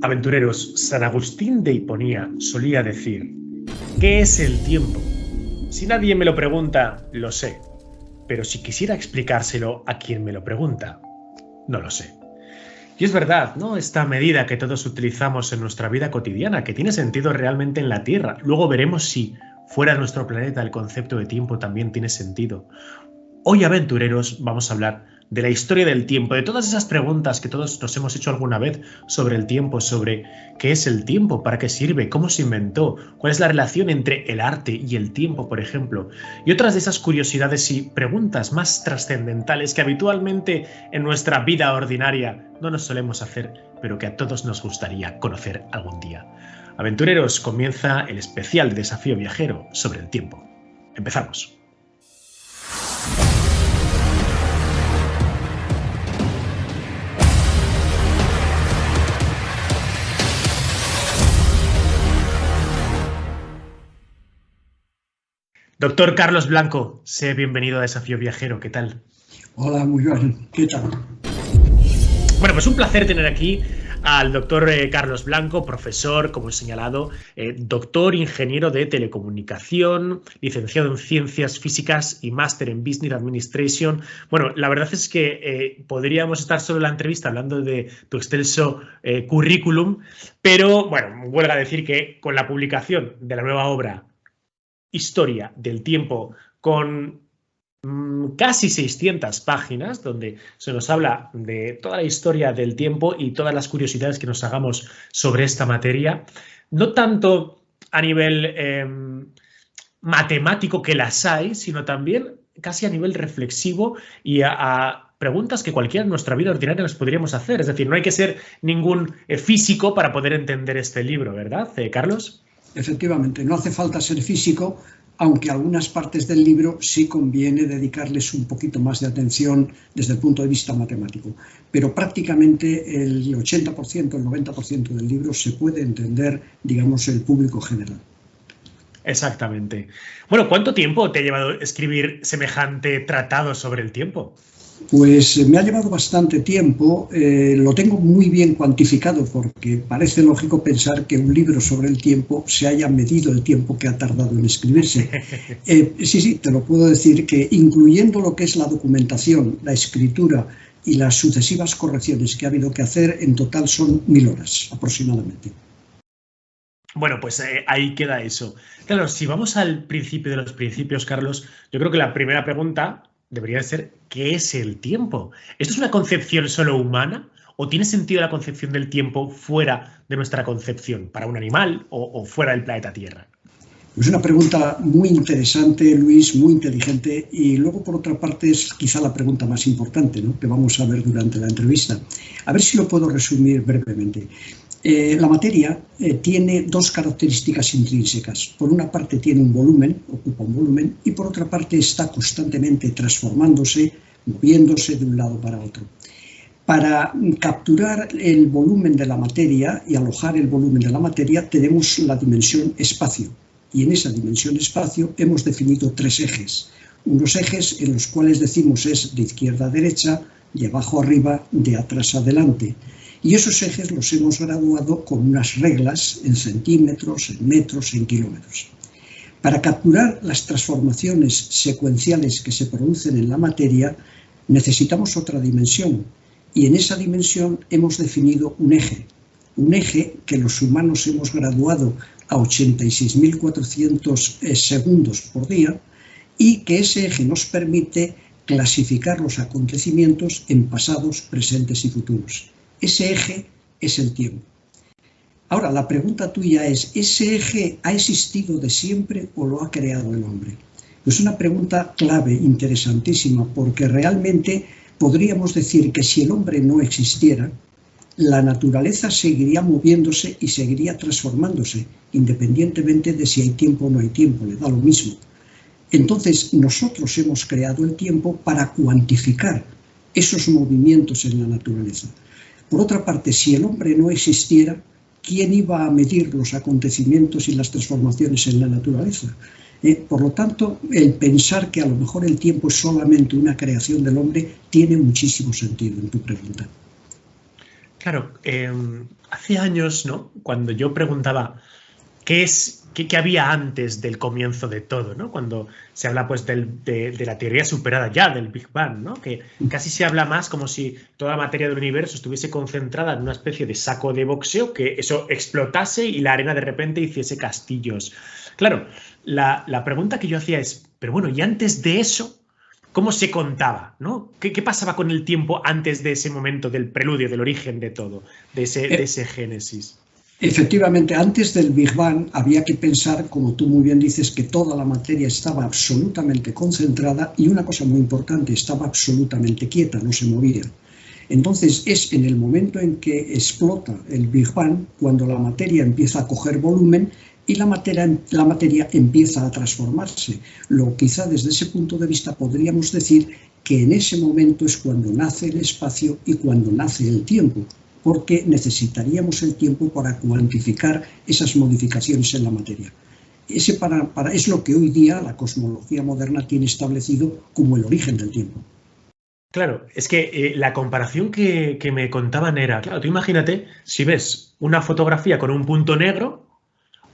Aventureros, San Agustín de Hiponía solía decir: ¿qué es el tiempo? Si nadie me lo pregunta, lo sé, pero si quisiera explicárselo a quien me lo pregunta, no lo sé. Y es verdad, ¿no? Esta medida que todos utilizamos en nuestra vida cotidiana, que tiene sentido realmente en la Tierra. Luego veremos si fuera de nuestro planeta el concepto de tiempo también tiene sentido. Hoy, aventureros, vamos a hablar de la historia del tiempo, de todas esas preguntas que todos nos hemos hecho alguna vez sobre el tiempo, sobre qué es el tiempo, para qué sirve, cómo se inventó, cuál es la relación entre el arte y el tiempo, por ejemplo, y otras de esas curiosidades y preguntas más trascendentales que habitualmente en nuestra vida ordinaria no nos solemos hacer, pero que a todos nos gustaría conocer algún día. Aventureros, comienza el especial de Desafío Viajero sobre el tiempo. Empezamos. Doctor Carlos Blanco, sé bienvenido a Desafío Viajero, ¿qué tal? Hola, muy bien, ¿qué tal? Bueno, pues un placer tener aquí al doctor Carlos Blanco, profesor, como he señalado, doctor ingeniero de telecomunicación, licenciado en ciencias físicas y máster en Business Administration. Bueno, la verdad es que podríamos estar solo en la entrevista hablando de tu extenso currículum, pero bueno, huelga decir que con la publicación de la nueva obra Historia del tiempo, con casi 600 páginas, donde se nos habla de toda la historia del tiempo y todas las curiosidades que nos hagamos sobre esta materia, no tanto a nivel matemático, que las hay, sino también casi a nivel reflexivo y a preguntas que cualquiera en nuestra vida ordinaria nos podríamos hacer. Es decir, no hay que ser ningún físico para poder entender este libro, ¿verdad, Carlos? Efectivamente, no hace falta ser físico, aunque algunas partes del libro sí conviene dedicarles un poquito más de atención desde el punto de vista matemático. Pero prácticamente el 80%, el 90% del libro se puede entender, digamos, el público general. Exactamente. Bueno, ¿cuánto tiempo te ha llevado escribir semejante tratado sobre el tiempo? Pues me ha llevado bastante tiempo, lo tengo muy bien cuantificado porque parece lógico pensar que un libro sobre el tiempo se haya medido el tiempo que ha tardado en escribirse. Sí, te lo puedo decir que incluyendo lo que es la documentación, la escritura y las sucesivas correcciones que ha habido que hacer, en total son 1000 horas aproximadamente. Bueno, pues ahí queda eso. Claro, si vamos al principio de los principios, Carlos, yo creo que la primera pregunta debería ser: ¿qué es el tiempo? ¿Esto es una concepción solo humana o tiene sentido la concepción del tiempo fuera de nuestra concepción, para un animal o fuera del planeta Tierra? Es una pregunta muy interesante, Luis, muy inteligente, y luego por otra parte es quizá la pregunta más importante, ¿no?, que vamos a ver durante la entrevista. A ver si lo puedo resumir brevemente. La materia tiene dos características intrínsecas. Por una parte tiene un volumen, ocupa un volumen, y por otra parte está constantemente transformándose, moviéndose de un lado para otro. Para capturar el volumen de la materia y alojar el volumen de la materia tenemos la dimensión espacio. Y en esa dimensión espacio hemos definido 3 ejes. Unos ejes en los cuales decimos es de izquierda a derecha, de abajo a arriba, de atrás a adelante. Y esos ejes los hemos graduado con unas reglas en centímetros, en metros, en kilómetros. Para capturar las transformaciones secuenciales que se producen en la materia necesitamos otra dimensión. Y en esa dimensión hemos definido un eje que los humanos hemos graduado a 86.400 segundos por día, y que ese eje nos permite clasificar los acontecimientos en pasados, presentes y futuros. Ese eje es el tiempo. Ahora, la pregunta tuya es: ¿ese eje ha existido de siempre o lo ha creado el hombre? Es una pregunta clave, interesantísima, porque realmente podríamos decir que si el hombre no existiera, la naturaleza seguiría moviéndose y seguiría transformándose, independientemente de si hay tiempo o no hay tiempo, le da lo mismo. Entonces, nosotros hemos creado el tiempo para cuantificar esos movimientos en la naturaleza. Por otra parte, si el hombre no existiera, ¿quién iba a medir los acontecimientos y las transformaciones en la naturaleza? Por lo tanto, el pensar que a lo mejor el tiempo es solamente una creación del hombre tiene muchísimo sentido en tu pregunta. Claro, hace años, ¿no? Cuando yo preguntaba qué había antes del comienzo de todo, ¿no? Cuando se habla pues de la teoría superada ya, del Big Bang, ¿no? Que casi se habla más como si toda la materia del universo estuviese concentrada en una especie de saco de boxeo, que eso explotase y la arena de repente hiciese castillos. Claro, la pregunta que yo hacía es, pero bueno, ¿y antes de eso? ¿Cómo se contaba? ¿No? ¿Qué pasaba con el tiempo antes de ese momento del preludio, del origen de todo, de ese génesis? Efectivamente, antes del Big Bang había que pensar, como tú muy bien dices, que toda la materia estaba absolutamente concentrada y una cosa muy importante, estaba absolutamente quieta, no se movía. Entonces es en el momento en que explota el Big Bang cuando la materia empieza a coger volumen y la materia empieza a transformarse. Quizá desde ese punto de vista podríamos decir que en ese momento es cuando nace el espacio y cuando nace el tiempo, porque necesitaríamos el tiempo para cuantificar esas modificaciones en la materia. Es lo que hoy día la cosmología moderna tiene establecido como el origen del tiempo. Claro, es que la comparación que me contaban era, claro, tú imagínate si ves una fotografía con un punto negro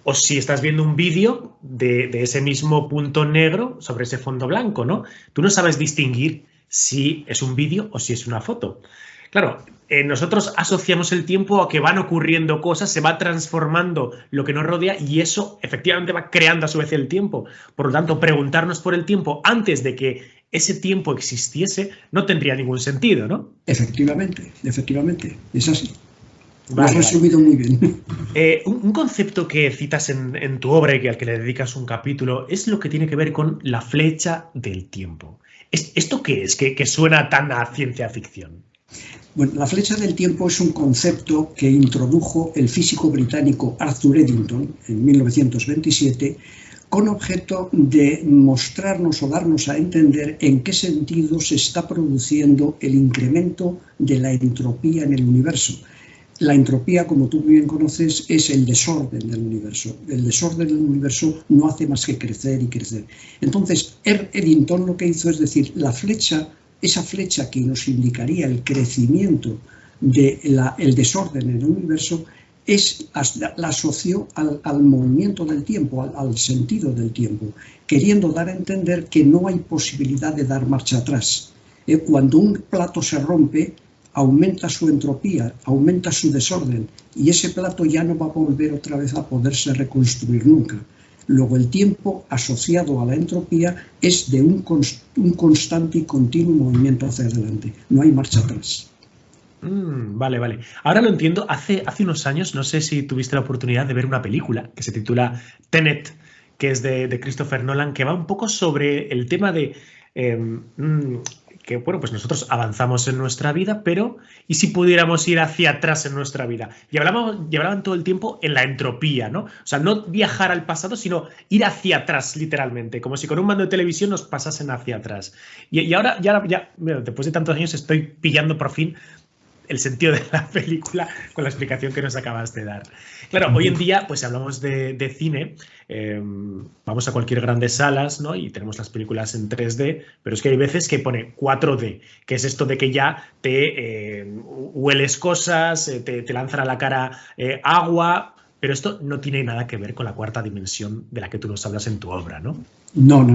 o si estás viendo un vídeo de ese mismo punto negro sobre ese fondo blanco, ¿no? Tú no sabes distinguir si es un vídeo o si es una foto. Claro, nosotros asociamos el tiempo a que van ocurriendo cosas, se va transformando lo que nos rodea y eso efectivamente va creando a su vez el tiempo. Por lo tanto, preguntarnos por el tiempo antes de que ese tiempo existiese no tendría ningún sentido, ¿no? Efectivamente, es así. Lo has Vale, resumido muy bien. Un concepto que citas en tu obra y al que le dedicas un capítulo es lo que tiene que ver con la flecha del tiempo. ¿Esto qué es? ¿Que suena tan a ciencia ficción? Bueno, la flecha del tiempo es un concepto que introdujo el físico británico Arthur Eddington en 1927 con objeto de mostrarnos o darnos a entender en qué sentido se está produciendo el incremento de la entropía en el universo. La entropía, como tú muy bien conoces, es el desorden del universo. El desorden del universo no hace más que crecer y crecer. Entonces, Eddington lo que hizo es decir, esa flecha que nos indicaría el crecimiento del desorden en el universo, la asoció al movimiento del tiempo, al sentido del tiempo, queriendo dar a entender que no hay posibilidad de dar marcha atrás. Cuando un plato se rompe, aumenta su entropía, aumenta su desorden y ese plato ya no va a volver otra vez a poderse reconstruir nunca. Luego el tiempo asociado a la entropía es de un constante y continuo movimiento hacia adelante, no hay marcha atrás. Vale. Ahora lo entiendo. Hace unos años, no sé si tuviste la oportunidad de ver una película que se titula Tenet, que es de Christopher Nolan, que va un poco sobre el tema de que, bueno, pues nosotros avanzamos en nuestra vida, pero ¿y si pudiéramos ir hacia atrás en nuestra vida? Y hablaban todo el tiempo en la entropía, ¿no? O sea, no viajar al pasado, sino ir hacia atrás, literalmente, como si con un mando de televisión nos pasasen hacia atrás. Y ahora, mira, después de tantos años, estoy pillando por fin el sentido de la película con la explicación que nos acabas de dar. Claro, hoy en día, pues si hablamos de cine, vamos a cualquier grandes salas, ¿no? Y tenemos las películas en 3D, pero es que hay veces que pone 4D, que es esto de que ya te hueles cosas, te lanzan a la cara agua, pero esto no tiene nada que ver con la cuarta dimensión de la que tú nos hablas en tu obra, ¿no? No.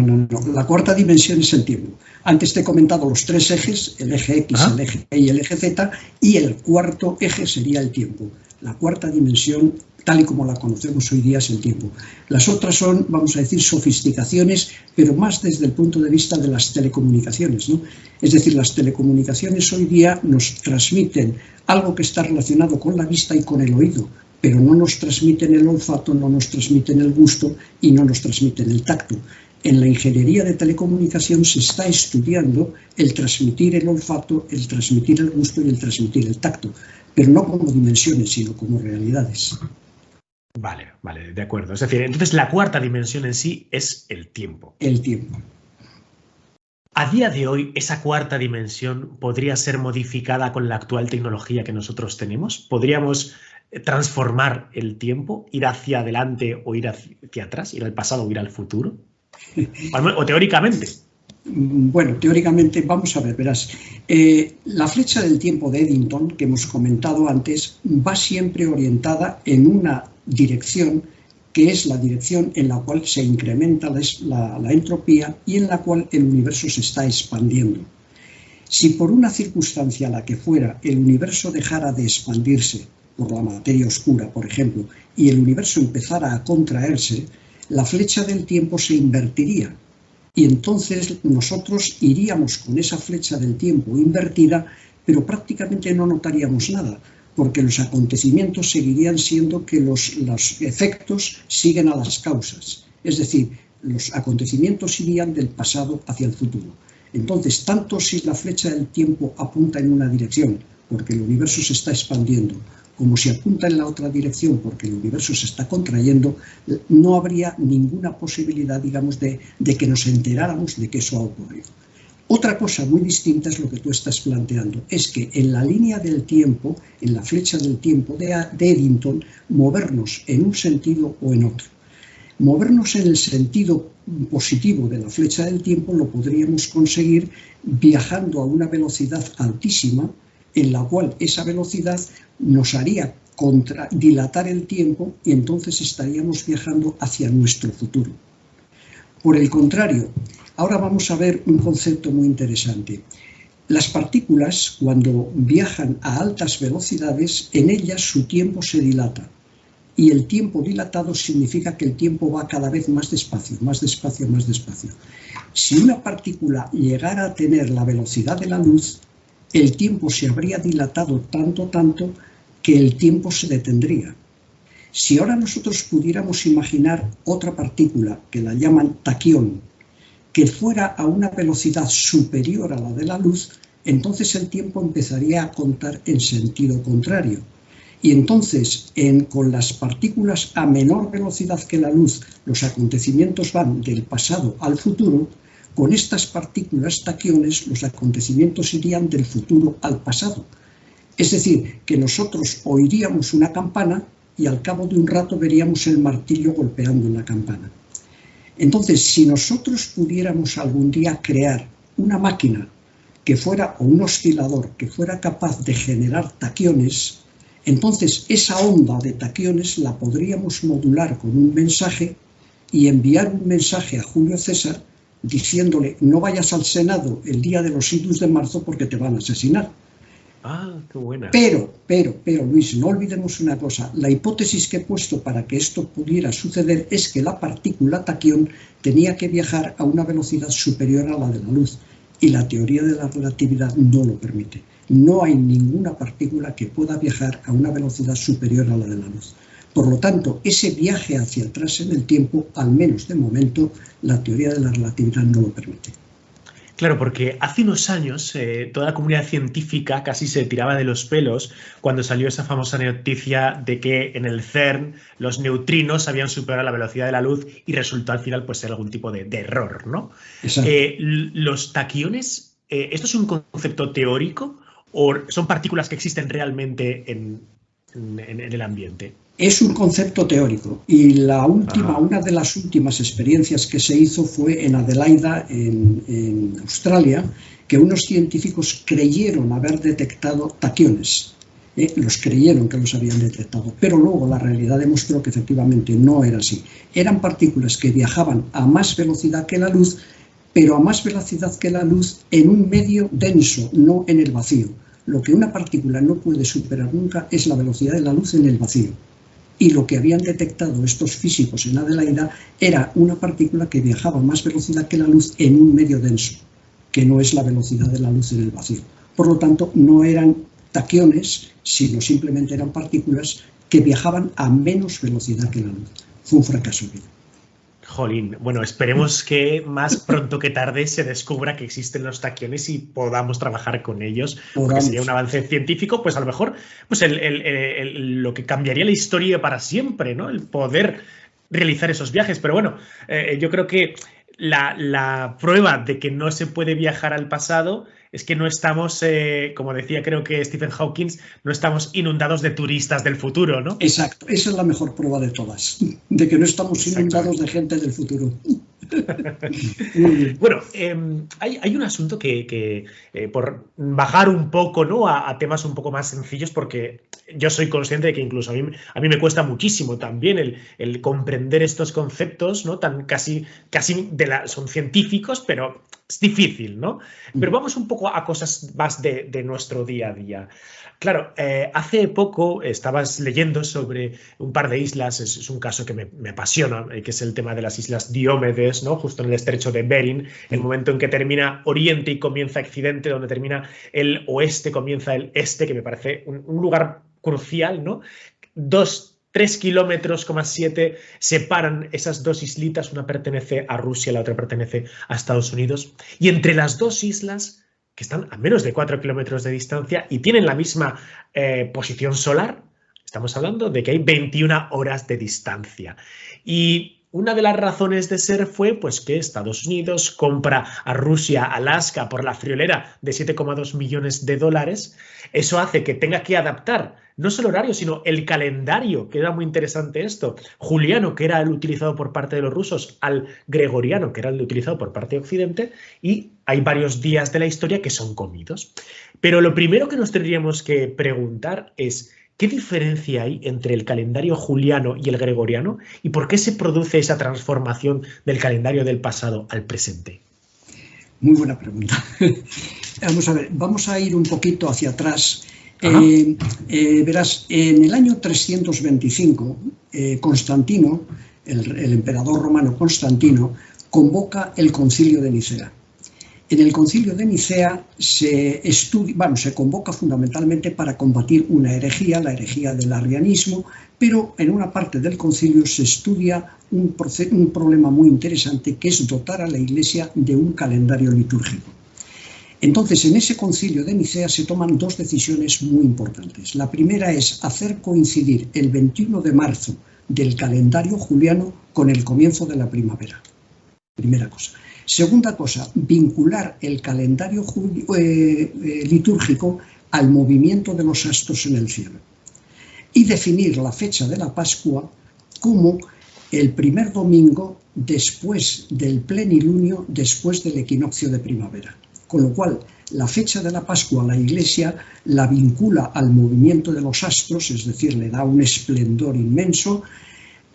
La cuarta dimensión es el tiempo. Antes te he comentado los tres ejes, el eje X, el eje Y y el eje Z, y el cuarto eje sería el tiempo. La cuarta dimensión, tal y como la conocemos hoy día, es el tiempo. Las otras son, vamos a decir, sofisticaciones, pero más desde el punto de vista de las telecomunicaciones, ¿no? Es decir, las telecomunicaciones hoy día nos transmiten algo que está relacionado con la vista y con el oído, pero no nos transmiten el olfato, no nos transmiten el gusto y no nos transmiten el tacto. En la ingeniería de telecomunicación se está estudiando el transmitir el olfato, el transmitir el gusto y el transmitir el tacto, pero no como dimensiones, sino como realidades. Vale, de acuerdo. Es decir, entonces la cuarta dimensión en sí es el tiempo. El tiempo. A día de hoy, ¿esa cuarta dimensión podría ser modificada con la actual tecnología que nosotros tenemos? ¿Podríamos transformar el tiempo, ir hacia adelante o ir hacia atrás, ir al pasado o ir al futuro? O teóricamente. Bueno, teóricamente, vamos a ver, verás. La flecha del tiempo de Eddington, que hemos comentado antes, va siempre orientada en una dirección, que es la dirección en la cual se incrementa la entropía y en la cual el universo se está expandiendo. Si por una circunstancia, la que fuera, el universo dejara de expandirse, por la materia oscura, por ejemplo, y el universo empezara a contraerse, la flecha del tiempo se invertiría. Y entonces nosotros iríamos con esa flecha del tiempo invertida, pero prácticamente no notaríamos nada, porque los acontecimientos seguirían siendo que los efectos siguen a las causas. Es decir, los acontecimientos irían del pasado hacia el futuro. Entonces, tanto si la flecha del tiempo apunta en una dirección, porque el universo se está expandiendo, como si apunta en la otra dirección porque el universo se está contrayendo, no habría ninguna posibilidad, digamos, de que nos enteráramos de que eso ha ocurrido. Otra cosa muy distinta es lo que tú estás planteando, es que en la línea del tiempo, en la flecha del tiempo de Eddington, movernos en un sentido o en otro. Movernos en el sentido positivo de la flecha del tiempo lo podríamos conseguir viajando a una velocidad altísima, en la cual esa velocidad nos haría dilatar el tiempo y entonces estaríamos viajando hacia nuestro futuro. Por el contrario, ahora vamos a ver un concepto muy interesante. Las partículas, cuando viajan a altas velocidades, en ellas su tiempo se dilata. Y el tiempo dilatado significa que el tiempo va cada vez más despacio, más despacio, más despacio. Si una partícula llegara a tener la velocidad de la luz, el tiempo se habría dilatado tanto que el tiempo se detendría. Si ahora nosotros pudiéramos imaginar otra partícula, que la llaman taquión, que fuera a una velocidad superior a la de la luz, entonces el tiempo empezaría a contar en sentido contrario. Y entonces, con las partículas a menor velocidad que la luz, los acontecimientos van del pasado al futuro. Con estas partículas taquiones, los acontecimientos irían del futuro al pasado. Es decir, que nosotros oiríamos una campana y al cabo de un rato veríamos el martillo golpeando en la campana. Entonces, si nosotros pudiéramos algún día crear una máquina que fuera, o un oscilador que fuera capaz de generar taquiones, entonces esa onda de taquiones la podríamos modular con un mensaje y enviar un mensaje a Julio César diciéndole: no vayas al Senado el día de los idus de marzo porque te van a asesinar. Ah, qué buena. Pero, Luis, no olvidemos una cosa. La hipótesis que he puesto para que esto pudiera suceder es que la partícula taquión tenía que viajar a una velocidad superior a la de la luz. Y la teoría de la relatividad no lo permite. No hay ninguna partícula que pueda viajar a una velocidad superior a la de la luz. Por lo tanto, ese viaje hacia atrás en el tiempo, al menos de momento, la teoría de la relatividad no lo permite. Claro, porque hace unos años toda la comunidad científica casi se tiraba de los pelos cuando salió esa famosa noticia de que en el CERN los neutrinos habían superado la velocidad de la luz y resultó al final pues ser algún tipo de error, ¿no? Los taquiones, ¿esto es un concepto teórico o son partículas que existen realmente en el ambiente? Es un concepto teórico y una de las últimas experiencias que se hizo fue en Adelaida, en Australia, que unos científicos creyeron haber detectado taquiones. Los creyeron que los habían detectado, pero luego la realidad demostró que efectivamente no era así. Eran partículas que viajaban a más velocidad que la luz, pero a más velocidad que la luz en un medio denso, no en el vacío. Lo que una partícula no puede superar nunca es la velocidad de la luz en el vacío. Y lo que habían detectado estos físicos en Adelaida era una partícula que viajaba a más velocidad que la luz en un medio denso, que no es la velocidad de la luz en el vacío. Por lo tanto, no eran taquiones, sino simplemente eran partículas que viajaban a menos velocidad que la luz. Fue un fracaso. Jolín, bueno, esperemos que más pronto que tarde se descubra que existen los taquiones y podamos trabajar con ellos, porque sería un avance científico, pues a lo mejor pues lo que cambiaría la historia para siempre, ¿no? El poder realizar esos viajes. Pero bueno, yo creo que la prueba de que no se puede viajar al pasado es que no estamos, como decía creo que Stephen Hawking, no estamos inundados de turistas del futuro, ¿no? Exacto, esa es la mejor prueba de todas, de que no estamos inundados de gente del futuro. Bueno, hay un asunto por bajar un poco, ¿no?, a temas un poco más sencillos, porque yo soy consciente de que incluso a mí me cuesta muchísimo también el comprender estos conceptos, ¿no?, casi son científicos, pero es difícil, ¿no? Pero vamos un poco a cosas más de nuestro día a día. Claro, hace poco estabas leyendo sobre un par de islas, es un caso que me apasiona, que es el tema de las islas Diómedes, ¿no?, justo en el estrecho de Bering, el momento en que termina Oriente y comienza Occidente, donde termina el oeste, comienza el este, que me parece un lugar crucial, ¿no? 3,7 kilómetros separan esas dos islitas, una pertenece a Rusia, la otra pertenece a Estados Unidos, y entre las dos islas, que están a menos de 4 kilómetros de distancia y tienen la misma posición solar, estamos hablando de que hay 21 horas de distancia. Y una de las razones de ser fue pues que Estados Unidos compra a Rusia Alaska por la friolera de 7,2 millones de dólares. Eso hace que tenga que adaptar no solo el horario, sino el calendario, que era muy interesante esto, juliano, que era el utilizado por parte de los rusos, al gregoriano, que era el utilizado por parte de Occidente, y hay varios días de la historia que son comidos. Pero lo primero que nos tendríamos que preguntar es: ¿qué diferencia hay entre el calendario juliano y el gregoriano? ¿Y por qué se produce esa transformación del calendario del pasado al presente? Muy buena pregunta. Vamos a ver, vamos a ir un poquito hacia atrás. Verás, en el año 325, Constantino, el emperador romano Constantino, convoca el Concilio de Nicea. En el Concilio de Nicea se convoca fundamentalmente para combatir una herejía, la herejía del arrianismo, pero en una parte del concilio se estudia un problema muy interesante, que es dotar a la Iglesia de un calendario litúrgico. Entonces, en ese Concilio de Nicea se toman dos decisiones muy importantes. La primera es hacer coincidir el 21 de marzo del calendario juliano con el comienzo de la primavera. Primera cosa. Segunda cosa, vincular el calendario litúrgico al movimiento de los astros en el cielo. Y definir la fecha de la Pascua como el primer domingo después del plenilunio, después del equinoccio de primavera. Con lo cual, la fecha de la Pascua la Iglesia la vincula al movimiento de los astros, es decir, le da un esplendor inmenso,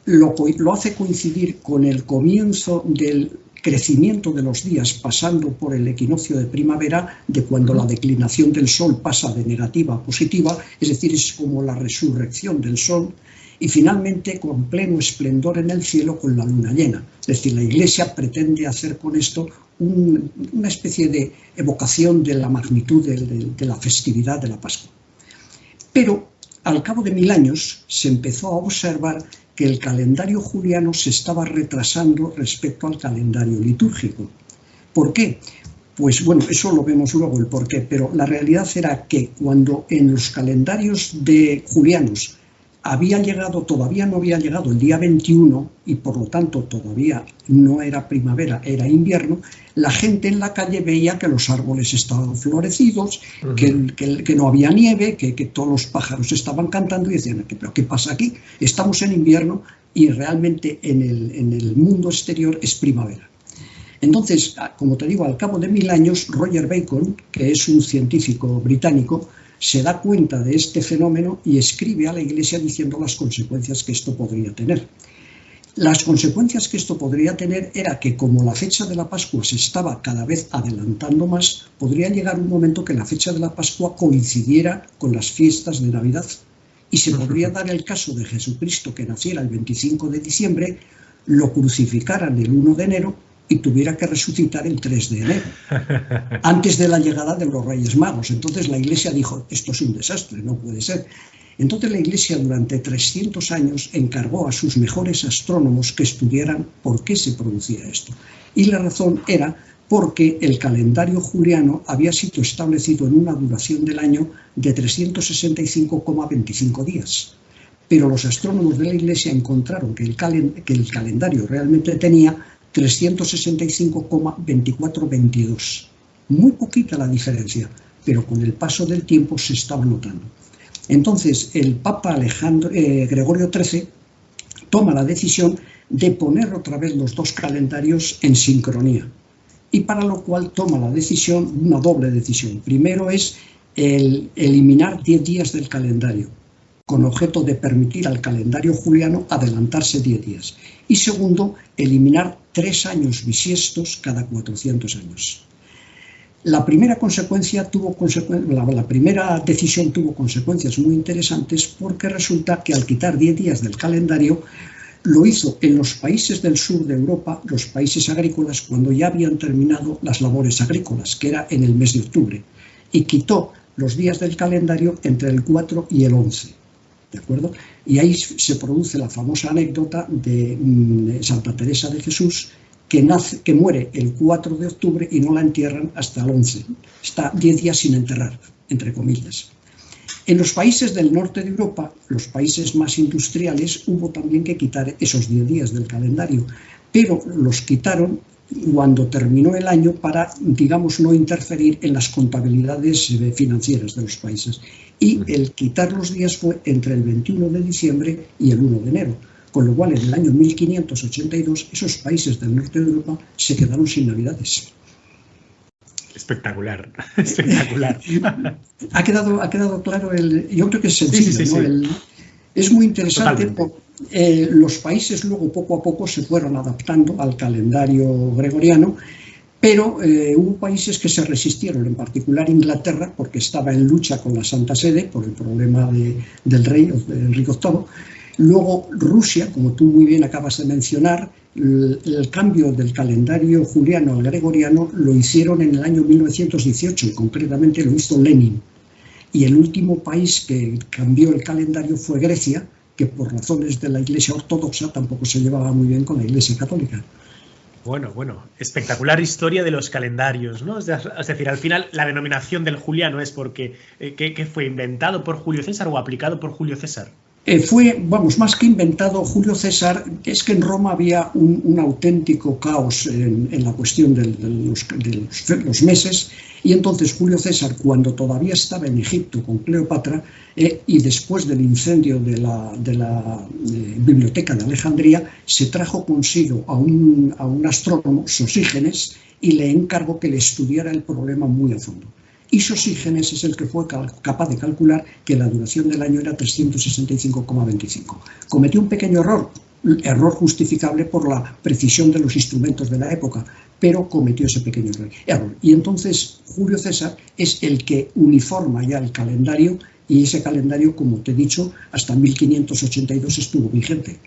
lo hace coincidir con el comienzo del crecimiento de los días, pasando por el equinoccio de primavera, de cuando la declinación del Sol pasa de negativa a positiva, es decir, es como la resurrección del Sol, y finalmente con pleno esplendor en el cielo con la luna llena. Es decir, la Iglesia pretende hacer con esto una especie de evocación de la magnitud de la festividad de la Pascua. Pero al cabo de 1000 años se empezó a observar que el calendario juliano se estaba retrasando respecto al calendario litúrgico. ¿Por qué? Pues bueno, eso lo vemos luego el porqué, pero la realidad era que cuando en los calendarios julianos todavía no había llegado el día 21 y por lo tanto todavía no era primavera, era invierno, la gente en la calle veía que los árboles estaban florecidos, que no había nieve, que todos los pájaros estaban cantando y decían, ¿pero qué pasa aquí? Estamos en invierno y realmente en el mundo exterior es primavera. Entonces, como te digo, al cabo de 1000 años, Roger Bacon, que es un científico británico, se da cuenta de este fenómeno y escribe a la Iglesia diciendo las consecuencias que esto podría tener. Las consecuencias que esto podría tener era que, como la fecha de la Pascua se estaba cada vez adelantando más, podría llegar un momento que la fecha de la Pascua coincidiera con las fiestas de Navidad. Y se podría dar el caso de Jesucristo, que naciera el 25 de diciembre, lo crucificaran el 1 de enero y tuviera que resucitar el 3 de enero, antes de la llegada de los Reyes Magos. Entonces la Iglesia dijo, esto es un desastre, no puede ser. Entonces la Iglesia durante 300 años encargó a sus mejores astrónomos que estudiaran por qué se producía esto. Y la razón era porque el calendario juliano había sido establecido en una duración del año de 365,25 días. Pero los astrónomos de la Iglesia encontraron que el calendario realmente tenía 365,2422. Muy poquita la diferencia, pero con el paso del tiempo se estaba notando. Entonces, el Papa Gregorio XIII toma la decisión de poner otra vez los dos calendarios en sincronía. Y para lo cual toma la decisión, una doble decisión. Primero es el eliminar 10 días del calendario, con objeto de permitir al calendario juliano adelantarse 10 días. Y segundo, eliminar 3 años bisiestos cada 400 años. La primera decisión tuvo consecuencias muy interesantes porque resulta que al quitar 10 días del calendario lo hizo en los países del sur de Europa, los países agrícolas, cuando ya habían terminado las labores agrícolas, que era en el mes de octubre, y quitó los días del calendario entre el 4 y el 11. ¿De acuerdo? Y ahí se produce la famosa anécdota de Santa Teresa de Jesús, que muere el 4 de octubre y no la entierran hasta el 11. Está 10 días sin enterrar, entre comillas. En los países del norte de Europa, los países más industriales, hubo también que quitar esos 10 días del calendario, pero los quitaron cuando terminó el año para, digamos, no interferir en las contabilidades financieras de los países. Y el quitar los días fue entre el 21 de diciembre y el 1 de enero. Con lo cual, en el año 1582, esos países del norte de Europa se quedaron sin Navidades. Espectacular, espectacular. Ha quedado claro yo creo que es sencillo, sí, ¿no? sí. Es muy interesante. Los países luego poco a poco se fueron adaptando al calendario gregoriano, pero hubo países que se resistieron, en particular Inglaterra, porque estaba en lucha con la Santa Sede por el problema del rey Enrique VIII. Luego Rusia, como tú muy bien acabas de mencionar, el cambio del calendario juliano al gregoriano lo hicieron en el año 1918 y concretamente lo hizo Lenin. Y el último país que cambió el calendario fue Grecia, que por razones de la Iglesia ortodoxa tampoco se llevaba muy bien con la Iglesia católica. Bueno, espectacular historia de los calendarios, ¿no? Es decir, al final la denominación del juliano es porque ¿qué fue inventado por Julio César o aplicado por Julio César? Fue, más que inventado Julio César, es que en Roma había un auténtico caos en la cuestión de los meses, y entonces Julio César, cuando todavía estaba en Egipto con Cleopatra, y después del incendio de la biblioteca de Alejandría, se trajo consigo a un astrónomo, Sosígenes, y le encargó que le estudiara el problema muy a fondo. Y Sosígenes es el que fue capaz de calcular que la duración del año era 365,25. Cometió un pequeño error justificable por la precisión de los instrumentos de la época, pero cometió ese pequeño error. Y entonces Julio César es el que uniforma ya el calendario, y ese calendario, como te he dicho, hasta 1582 estuvo vigente.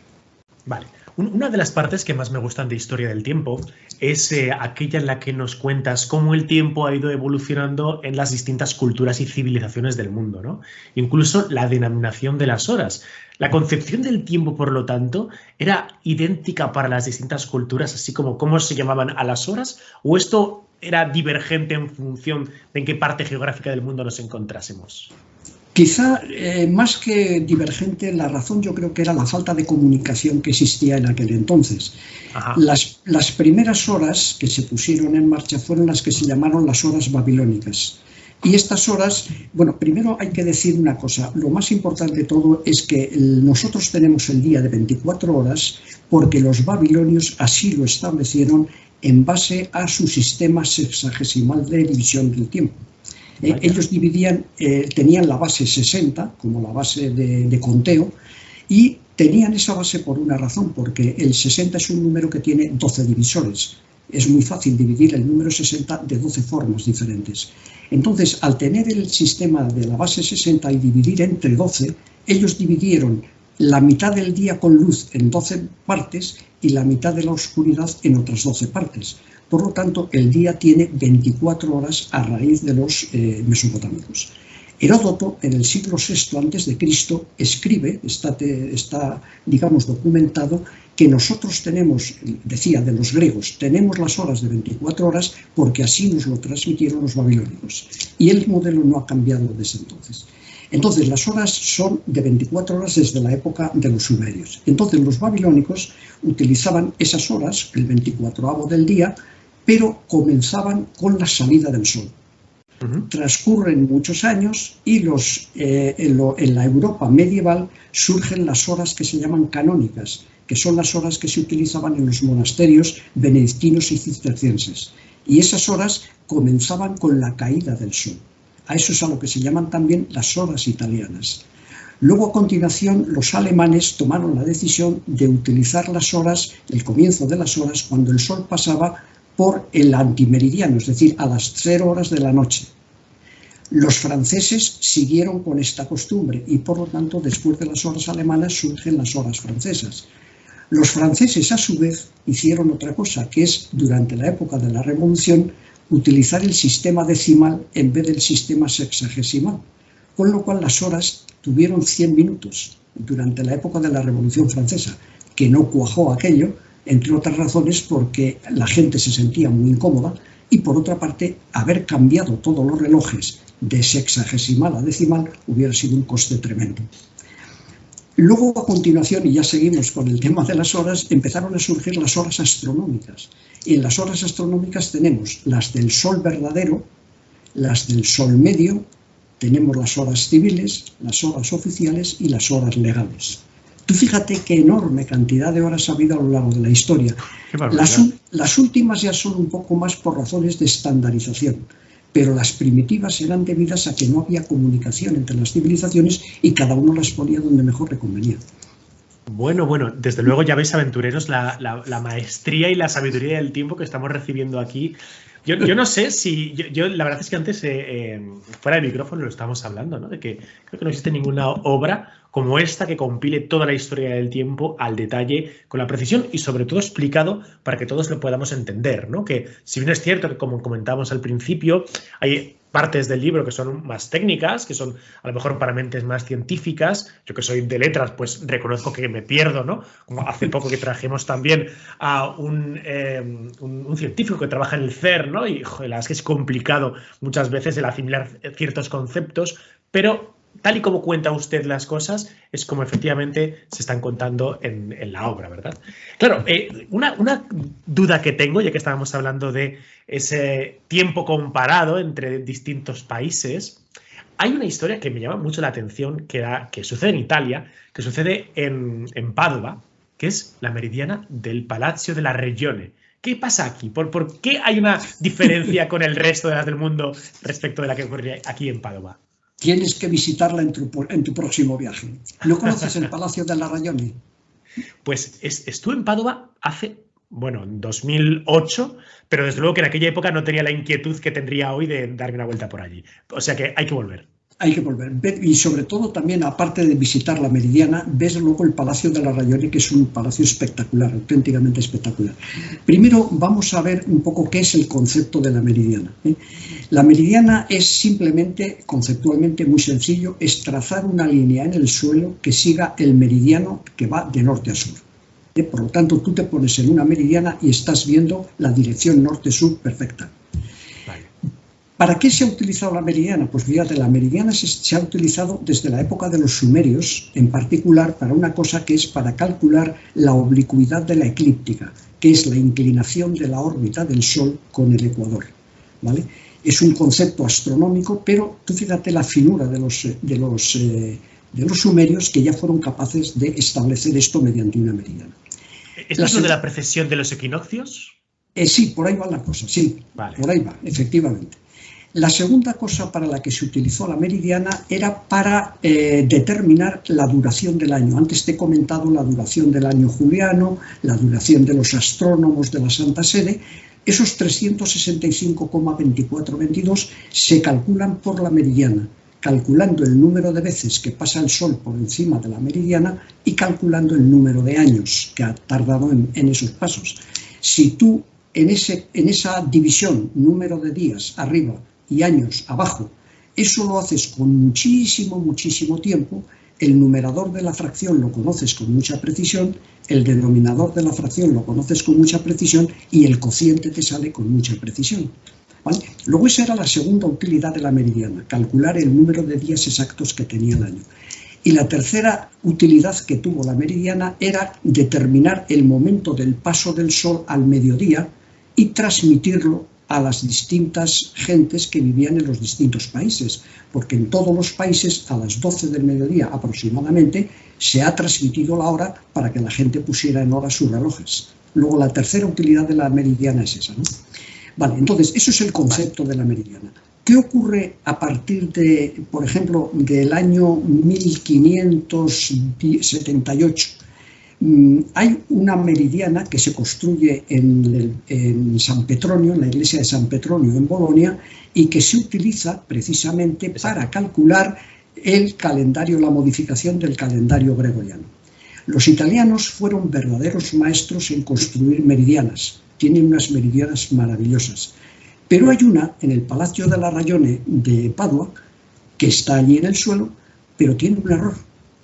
Vale. Una de las partes que más me gustan de Historia del Tiempo es aquella en la que nos cuentas cómo el tiempo ha ido evolucionando en las distintas culturas y civilizaciones del mundo, ¿no? Incluso la denominación de las horas. La concepción del tiempo, por lo tanto, ¿era idéntica para las distintas culturas, así como cómo se llamaban a las horas? ¿O esto era divergente en función de en qué parte geográfica del mundo nos encontrásemos? Quizá más que divergente, la razón yo creo que era la falta de comunicación que existía en aquel entonces. Las primeras horas que se pusieron en marcha fueron las que se llamaron las horas babilónicas. Y estas horas, bueno, primero hay que decir una cosa, lo más importante de todo es que nosotros tenemos el día de 24 horas porque los babilonios así lo establecieron en base a su sistema sexagesimal de división del tiempo. Ellos dividían, tenían la base 60 como la base de conteo, y tenían esa base por una razón, porque el 60 es un número que tiene 12 divisores. Es muy fácil dividir el número 60 de 12 formas diferentes. Entonces, al tener el sistema de la base 60 y dividir entre 12, ellos dividieron la mitad del día con luz en 12 partes y la mitad de la oscuridad en otras 12 partes. Por lo tanto, el día tiene 24 horas a raíz de los mesopotámicos. Heródoto, en el siglo VI a.C., escribe, está, digamos, documentado, que nosotros tenemos, decía de los griegos, tenemos las horas de 24 horas porque así nos lo transmitieron los babilónicos. Y el modelo no ha cambiado desde entonces. Entonces, las horas son de 24 horas desde la época de los sumerios. Entonces, los babilónicos utilizaban esas horas, el 24avo del día, pero comenzaban con la salida del sol. Transcurren muchos años y en la Europa medieval surgen las horas que se llaman canónicas, que son las horas que se utilizaban en los monasterios benedictinos y cistercienses. Y esas horas comenzaban con la caída del sol. A eso es a lo que se llaman también las horas italianas. Luego, a continuación, los alemanes tomaron la decisión de utilizar las horas, el comienzo de las horas, cuando el sol pasaba por el antimeridiano, es decir, a las 0 horas de la noche. Los franceses siguieron con esta costumbre y, por lo tanto, después de las horas alemanas surgen las horas francesas. Los franceses, a su vez, hicieron otra cosa, que es, durante la época de la Revolución, utilizar el sistema decimal en vez del sistema sexagesimal, con lo cual las horas tuvieron 100 minutos durante la época de la Revolución Francesa, que no cuajó aquello, entre otras razones porque la gente se sentía muy incómoda y, por otra parte, haber cambiado todos los relojes de sexagesimal a decimal hubiera sido un coste tremendo. Luego, a continuación, y ya seguimos con el tema de las horas, empezaron a surgir las horas astronómicas. Y en las horas astronómicas tenemos las del sol verdadero, las del sol medio, tenemos las horas civiles, las horas oficiales y las horas legales. Tú fíjate qué enorme cantidad de horas ha habido a lo largo de la historia. Las últimas ya son un poco más por razones de estandarización, pero las primitivas eran debidas a que no había comunicación entre las civilizaciones y cada uno las ponía donde mejor le convenía. Bueno, desde luego ya veis, aventureros, la maestría y la sabiduría del tiempo que estamos recibiendo aquí. Yo no sé si... la verdad es que antes, fuera de micrófono, lo estábamos hablando, ¿no? De que creo que no existe ninguna obra como esta que compile toda la historia del tiempo al detalle, con la precisión y sobre todo explicado para que todos lo podamos entender, ¿no? Que si bien es cierto que, como comentábamos al principio, hay partes del libro que son más técnicas, que son a lo mejor para mentes más científicas. Yo que soy de letras, pues reconozco que me pierdo, ¿no? Como hace poco que trajimos también a un científico que trabaja en el CERN, ¿no? Y joder, la verdad es que es complicado muchas veces el asimilar ciertos conceptos, pero tal y como cuenta usted las cosas, es como efectivamente se están contando en la obra, ¿verdad? Claro, una duda que tengo, ya que estábamos hablando de ese tiempo comparado entre distintos países, hay una historia que me llama mucho la atención, que sucede en Italia, que sucede en Padova, que es la meridiana del Palazzo della Regione. ¿Qué pasa aquí? ¿Por qué hay una diferencia con el resto de las del mundo respecto de la que ocurre aquí en Padova? Tienes que visitarla en tu próximo viaje. ¿No conoces el Palacio della Regione? Pues estuve en Padova hace, en 2008, pero desde luego que en aquella época no tenía la inquietud que tendría hoy de darme una vuelta por allí. O sea que hay que volver. Hay que volver. Y sobre todo también, aparte de visitar la Meridiana, ves luego el Palacio della Regione, que es un palacio espectacular, auténticamente espectacular. Primero vamos a ver un poco qué es el concepto de la Meridiana. La Meridiana es simplemente, conceptualmente muy sencillo, es trazar una línea en el suelo que siga el meridiano que va de norte a sur. Por lo tanto, tú te pones en una meridiana y estás viendo la dirección norte-sur perfecta. ¿Para qué se ha utilizado la meridiana? Pues fíjate, la meridiana se ha utilizado desde la época de los sumerios, en particular para una cosa que es para calcular la oblicuidad de la eclíptica, que es la inclinación de la órbita del Sol con el ecuador, ¿vale? Es un concepto astronómico, pero tú fíjate la finura de los sumerios, que ya fueron capaces de establecer esto mediante una meridiana. ¿Esto es lo de la precesión de los equinoccios? Sí, por ahí va la cosa, sí, vale. Por ahí va, efectivamente. La segunda cosa para la que se utilizó la meridiana era para determinar la duración del año. Antes te he comentado la duración del año juliano, la duración de los astrónomos de la Santa Sede. Esos 365,2422 se calculan por la meridiana, calculando el número de veces que pasa el Sol por encima de la meridiana y calculando el número de años que ha tardado en esos pasos. Si tú en esa división, número de días arriba y años abajo, eso lo haces con muchísimo tiempo, el numerador de la fracción lo conoces con mucha precisión, el denominador de la fracción lo conoces con mucha precisión y el cociente te sale con mucha precisión, ¿vale? Luego esa era la segunda utilidad de la meridiana, calcular el número de días exactos que tenía el año. Y la tercera utilidad que tuvo la meridiana era determinar el momento del paso del Sol al mediodía y transmitirlo a las distintas gentes que vivían en los distintos países, porque en todos los países a las 12 del mediodía aproximadamente se ha transmitido la hora para que la gente pusiera en hora sus relojes. Luego la tercera utilidad de la meridiana es esa, ¿no? Vale, entonces eso es el concepto de la meridiana. ¿Qué ocurre a partir de, por ejemplo, del año 1578? Hay una meridiana que se construye en San Petronio, en la iglesia de San Petronio en Bolonia, y que se utiliza precisamente para calcular el calendario, la modificación del calendario gregoriano. Los italianos fueron verdaderos maestros en construir meridianas. Tienen unas meridianas maravillosas. Pero hay una en el Palacio della Ragione de Padua, que está allí en el suelo, pero tiene un error.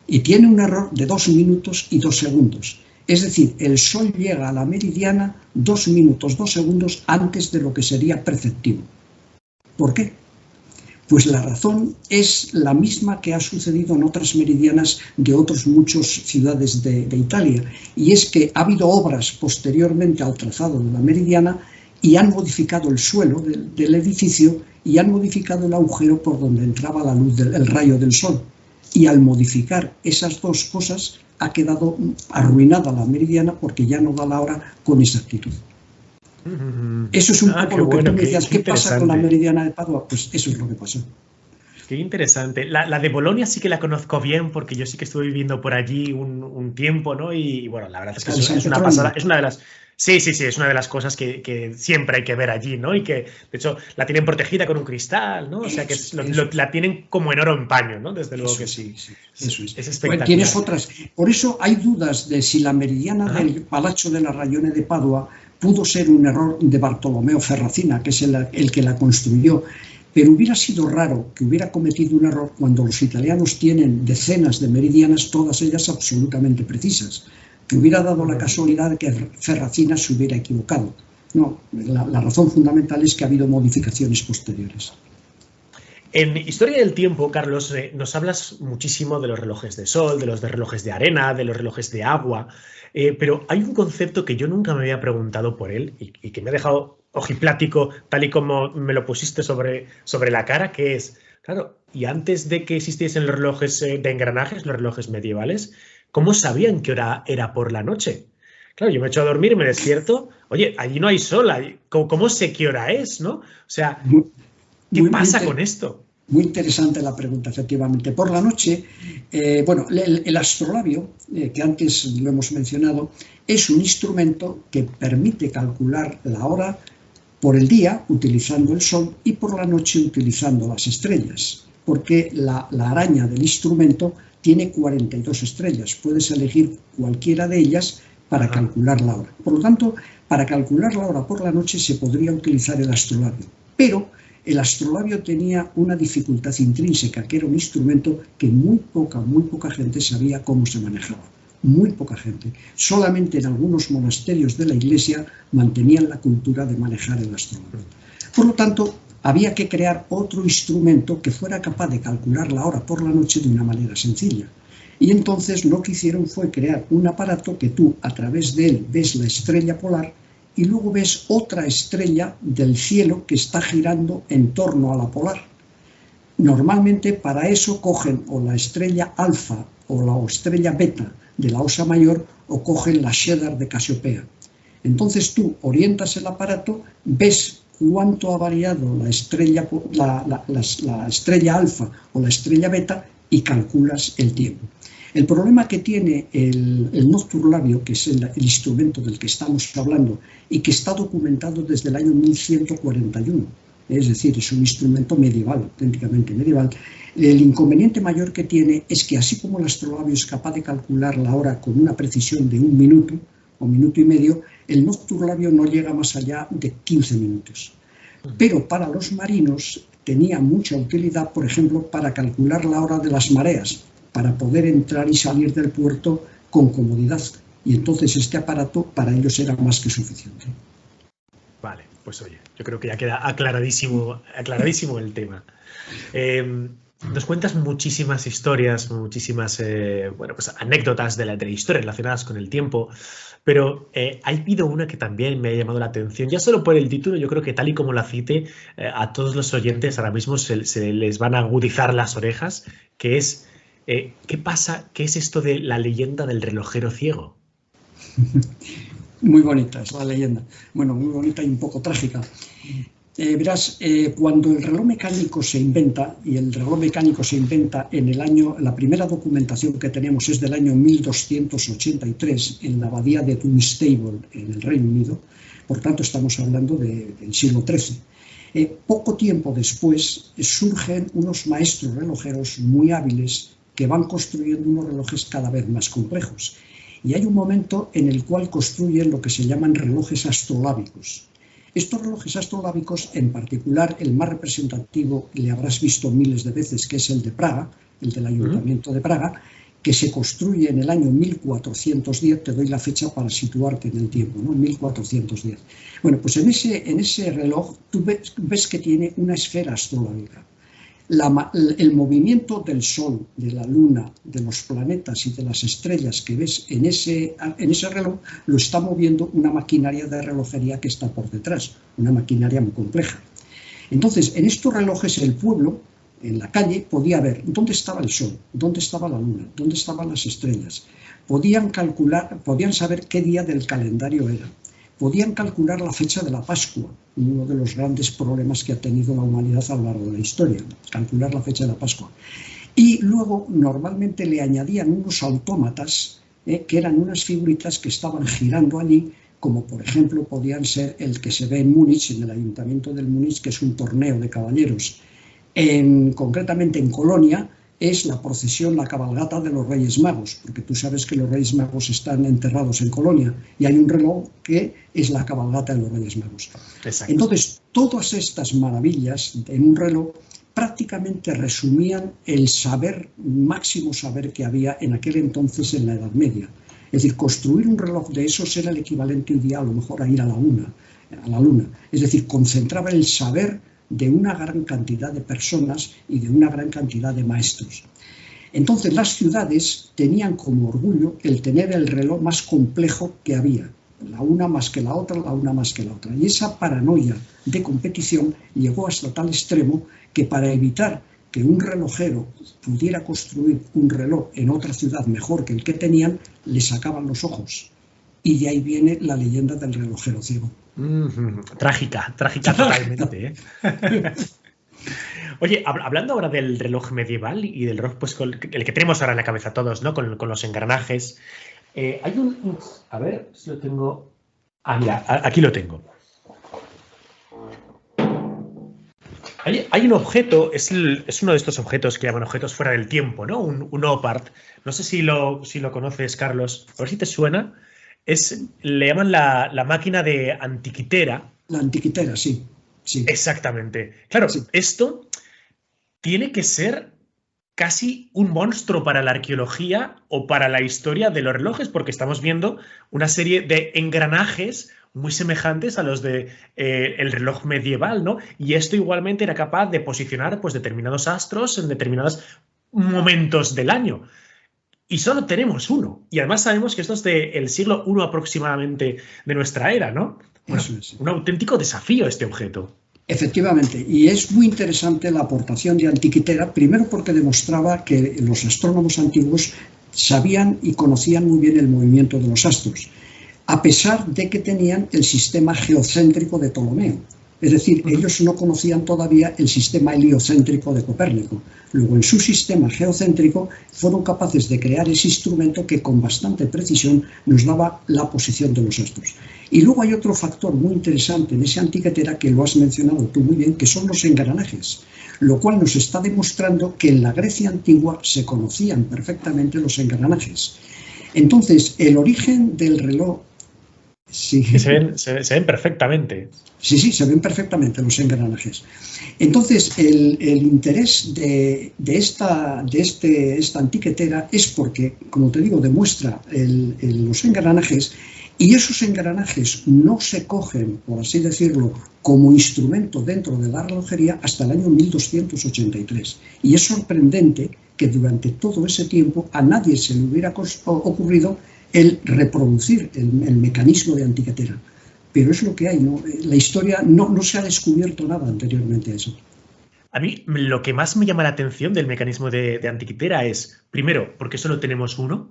Y tiene un error de 2 minutos y 2 segundos. Es decir, el Sol llega a la meridiana 2 minutos, 2 segundos antes de lo que sería preceptivo. ¿Por qué? Pues la razón es la misma que ha sucedido en otras meridianas de otras muchas ciudades de Italia. Y es que ha habido obras posteriormente al trazado de la meridiana y han modificado el suelo del edificio y han modificado el agujero por donde entraba la luz el rayo del sol. Y al modificar esas dos cosas ha quedado arruinada la meridiana porque ya no da la hora con exactitud. Eso es un poco lo que tú me decías. ¿Qué pasa con la meridiana de Padua? Pues eso es lo que pasó. Qué interesante. La de Bolonia sí que la conozco bien porque yo sí que estuve viviendo por allí un tiempo, ¿no? Y bueno, la verdad es que es una pasada. Es una de las... Sí, es una de las cosas que siempre hay que ver allí, ¿no? Y que, de hecho, la tienen protegida con un cristal, ¿no? O sea, que la tienen como en oro en paño, ¿no? Desde luego que sí. Eso es. Es espectacular. Tienes otras. Por eso hay dudas de si la meridiana del Palazzo della Ragione de Padua pudo ser un error de Bartolomeo Ferracina, que es el que la construyó. Pero hubiera sido raro que hubiera cometido un error cuando los italianos tienen decenas de meridianas, todas ellas absolutamente precisas. Que hubiera dado la casualidad de que Ferracina se hubiera equivocado. No, la razón fundamental es que ha habido modificaciones posteriores. En Historia del Tiempo, Carlos, nos hablas muchísimo de los relojes de sol, de los relojes de arena, de los relojes de agua, pero hay un concepto que yo nunca me había preguntado por él y que me ha dejado ojiplático, tal y como me lo pusiste sobre la cara, que es, claro, y antes de que existiesen los relojes de engranajes, los relojes medievales, ¿cómo sabían qué hora era por la noche? Claro, yo me echo a dormir y me despierto, oye, allí no hay sol, ¿cómo sé qué hora es, no? O sea, ¿qué pasa con esto? Muy interesante la pregunta, efectivamente. Por la noche, bueno, el astrolabio, que antes lo hemos mencionado, es un instrumento que permite calcular la hora por el día utilizando el sol y por la noche utilizando las estrellas, porque la araña del instrumento tiene 42 estrellas. Puedes elegir cualquiera de ellas para calcular la hora. Por lo tanto, para calcular la hora por la noche se podría utilizar el astrolabio, pero el astrolabio tenía una dificultad intrínseca, que era un instrumento que muy poca gente sabía cómo se manejaba. Muy poca gente. Solamente en algunos monasterios de la Iglesia mantenían la cultura de manejar el astrolabio. Por lo tanto, había que crear otro instrumento que fuera capaz de calcular la hora por la noche de una manera sencilla. Y entonces lo que hicieron fue crear un aparato que tú, a través de él, ves la estrella polar y luego ves otra estrella del cielo que está girando en torno a la polar. Normalmente para eso cogen o la estrella alfa o la estrella beta de la Osa Mayor o cogen la Sheddar de Casiopea. Entonces tú orientas el aparato, ves cuánto ha variado la estrella alfa o la estrella beta y calculas el tiempo. El problema que tiene el nocturlabio, que es el instrumento del que estamos hablando y que está documentado desde el año 1141, es decir, es un instrumento medieval, auténticamente medieval, el inconveniente mayor que tiene es que así como el astrolabio es capaz de calcular la hora con una precisión de 1 minuto o minuto y medio, el nocturlabio no llega más allá de 15 minutos. Pero para los marinos tenía mucha utilidad, por ejemplo, para calcular la hora de las mareas, para poder entrar y salir del puerto con comodidad. Y entonces este aparato para ellos era más que suficiente. Vale, pues oye, yo creo que ya queda aclaradísimo el tema. Nos cuentas muchísimas historias, muchísimas bueno, pues anécdotas de la historia relacionadas con el tiempo, pero ha habido una que también me ha llamado la atención, ya solo por el título. Yo creo que tal y como la cite, a todos los oyentes ahora mismo se les van a agudizar las orejas, que es, ¿qué pasa? ¿Qué es esto de la leyenda del relojero ciego? Muy bonita es la leyenda. Bueno, muy bonita y un poco trágica. Verás, cuando el reloj mecánico se inventa, y el reloj mecánico se inventa en el año, la primera documentación que tenemos es del año 1283 en la abadía de Dunstable, en el Reino Unido, por tanto estamos hablando del siglo XIII. Poco tiempo después surgen unos maestros relojeros muy hábiles que van construyendo unos relojes cada vez más complejos. Y hay un momento en el cual construyen lo que se llaman relojes astrolábicos. Estos relojes astrolábicos, en particular el más representativo, le habrás visto miles de veces, que es el de Praga, el del Ayuntamiento de Praga, que se construye en el año 1410, te doy la fecha para situarte en el tiempo, ¿no? 1410. Bueno, pues en ese reloj tú ves que tiene una esfera astrolábica. El movimiento del Sol, de la Luna, de los planetas y de las estrellas que ves en ese reloj lo está moviendo una maquinaria de relojería que está por detrás, una maquinaria muy compleja. Entonces, en estos relojes el pueblo, en la calle, podía ver dónde estaba el Sol, dónde estaba la Luna, dónde estaban las estrellas. Podían saber qué día del calendario era. Podían calcular la fecha de la Pascua, uno de los grandes problemas que ha tenido la humanidad a lo largo de la historia, calcular la fecha de la Pascua. Y luego normalmente le añadían unos autómatas, que eran unas figuritas que estaban girando allí, como por ejemplo podían ser el que se ve en Múnich, en el Ayuntamiento del Múnich, que es un torneo de caballeros. Concretamente en Colonia es la procesión, la cabalgata de los Reyes Magos, porque tú sabes que los Reyes Magos están enterrados en Colonia y hay un reloj que es la cabalgata de los Reyes Magos. Exacto. Entonces, todas estas maravillas en un reloj prácticamente resumían el máximo saber que había en aquel entonces en la Edad Media. Es decir, construir un reloj de esos era el equivalente hoy día a lo mejor a ir a la Luna. Es decir, concentraba el saber de una gran cantidad de personas y de una gran cantidad de maestros. Entonces las ciudades tenían como orgullo el tener el reloj más complejo que había, la una más que la otra, la una más que la otra. Y esa paranoia de competición llegó hasta tal extremo que para evitar que un relojero pudiera construir un reloj en otra ciudad mejor que el que tenían, le sacaban los ojos. Y de ahí viene la leyenda del relojero ciego. Trágica totalmente, ¿eh? Oye, hablando ahora del reloj medieval y del reloj, pues el que tenemos ahora en la cabeza todos, ¿no? Con los engranajes. Hay un... A ver si lo tengo... Ah, mira, aquí lo tengo. Hay un objeto, es uno de estos objetos que llaman objetos fuera del tiempo, ¿no? Un OPART. No sé si lo conoces, Carlos. A ver si te suena. Le llaman la máquina de antiquitera. La antiquitera, sí. Exactamente. Claro, sí. Esto tiene que ser casi un monstruo para la arqueología o para la historia de los relojes, porque estamos viendo una serie de engranajes muy semejantes a los de el reloj medieval, ¿no? Y esto igualmente era capaz de posicionar pues, determinados astros en determinados momentos del año. Y solo tenemos uno. Y además sabemos que esto es del siglo I aproximadamente de nuestra era, ¿no? Bueno, un auténtico desafío este objeto. Efectivamente, y es muy interesante la aportación de Antiquitera, primero porque demostraba que los astrónomos antiguos sabían y conocían muy bien el movimiento de los astros, a pesar de que tenían el sistema geocéntrico de Ptolomeo. Es decir, ellos no conocían todavía el sistema heliocéntrico de Copérnico. Luego, en su sistema geocéntrico, fueron capaces de crear ese instrumento que con bastante precisión nos daba la posición de los astros. Y luego hay otro factor muy interesante en esa antiquitera que lo has mencionado tú muy bien, que son los engranajes, lo cual nos está demostrando que en la Grecia antigua se conocían perfectamente los engranajes. Entonces, el origen del reloj... Sí. Que se ven perfectamente. Sí, se ven perfectamente los engranajes. Entonces, el interés de esta antiquitera es porque, como te digo, demuestra los engranajes Y esos engranajes no se cogen, por así decirlo, como instrumento dentro de la relojería hasta el año 1283. Y es sorprendente que durante todo ese tiempo a nadie se le hubiera ocurrido el reproducir el mecanismo de antiquitera. Pero es lo que hay, ¿no? La historia no se ha descubierto nada anteriormente a eso. A mí lo que más me llama la atención del mecanismo de antiquitera es, primero, porque solo tenemos uno,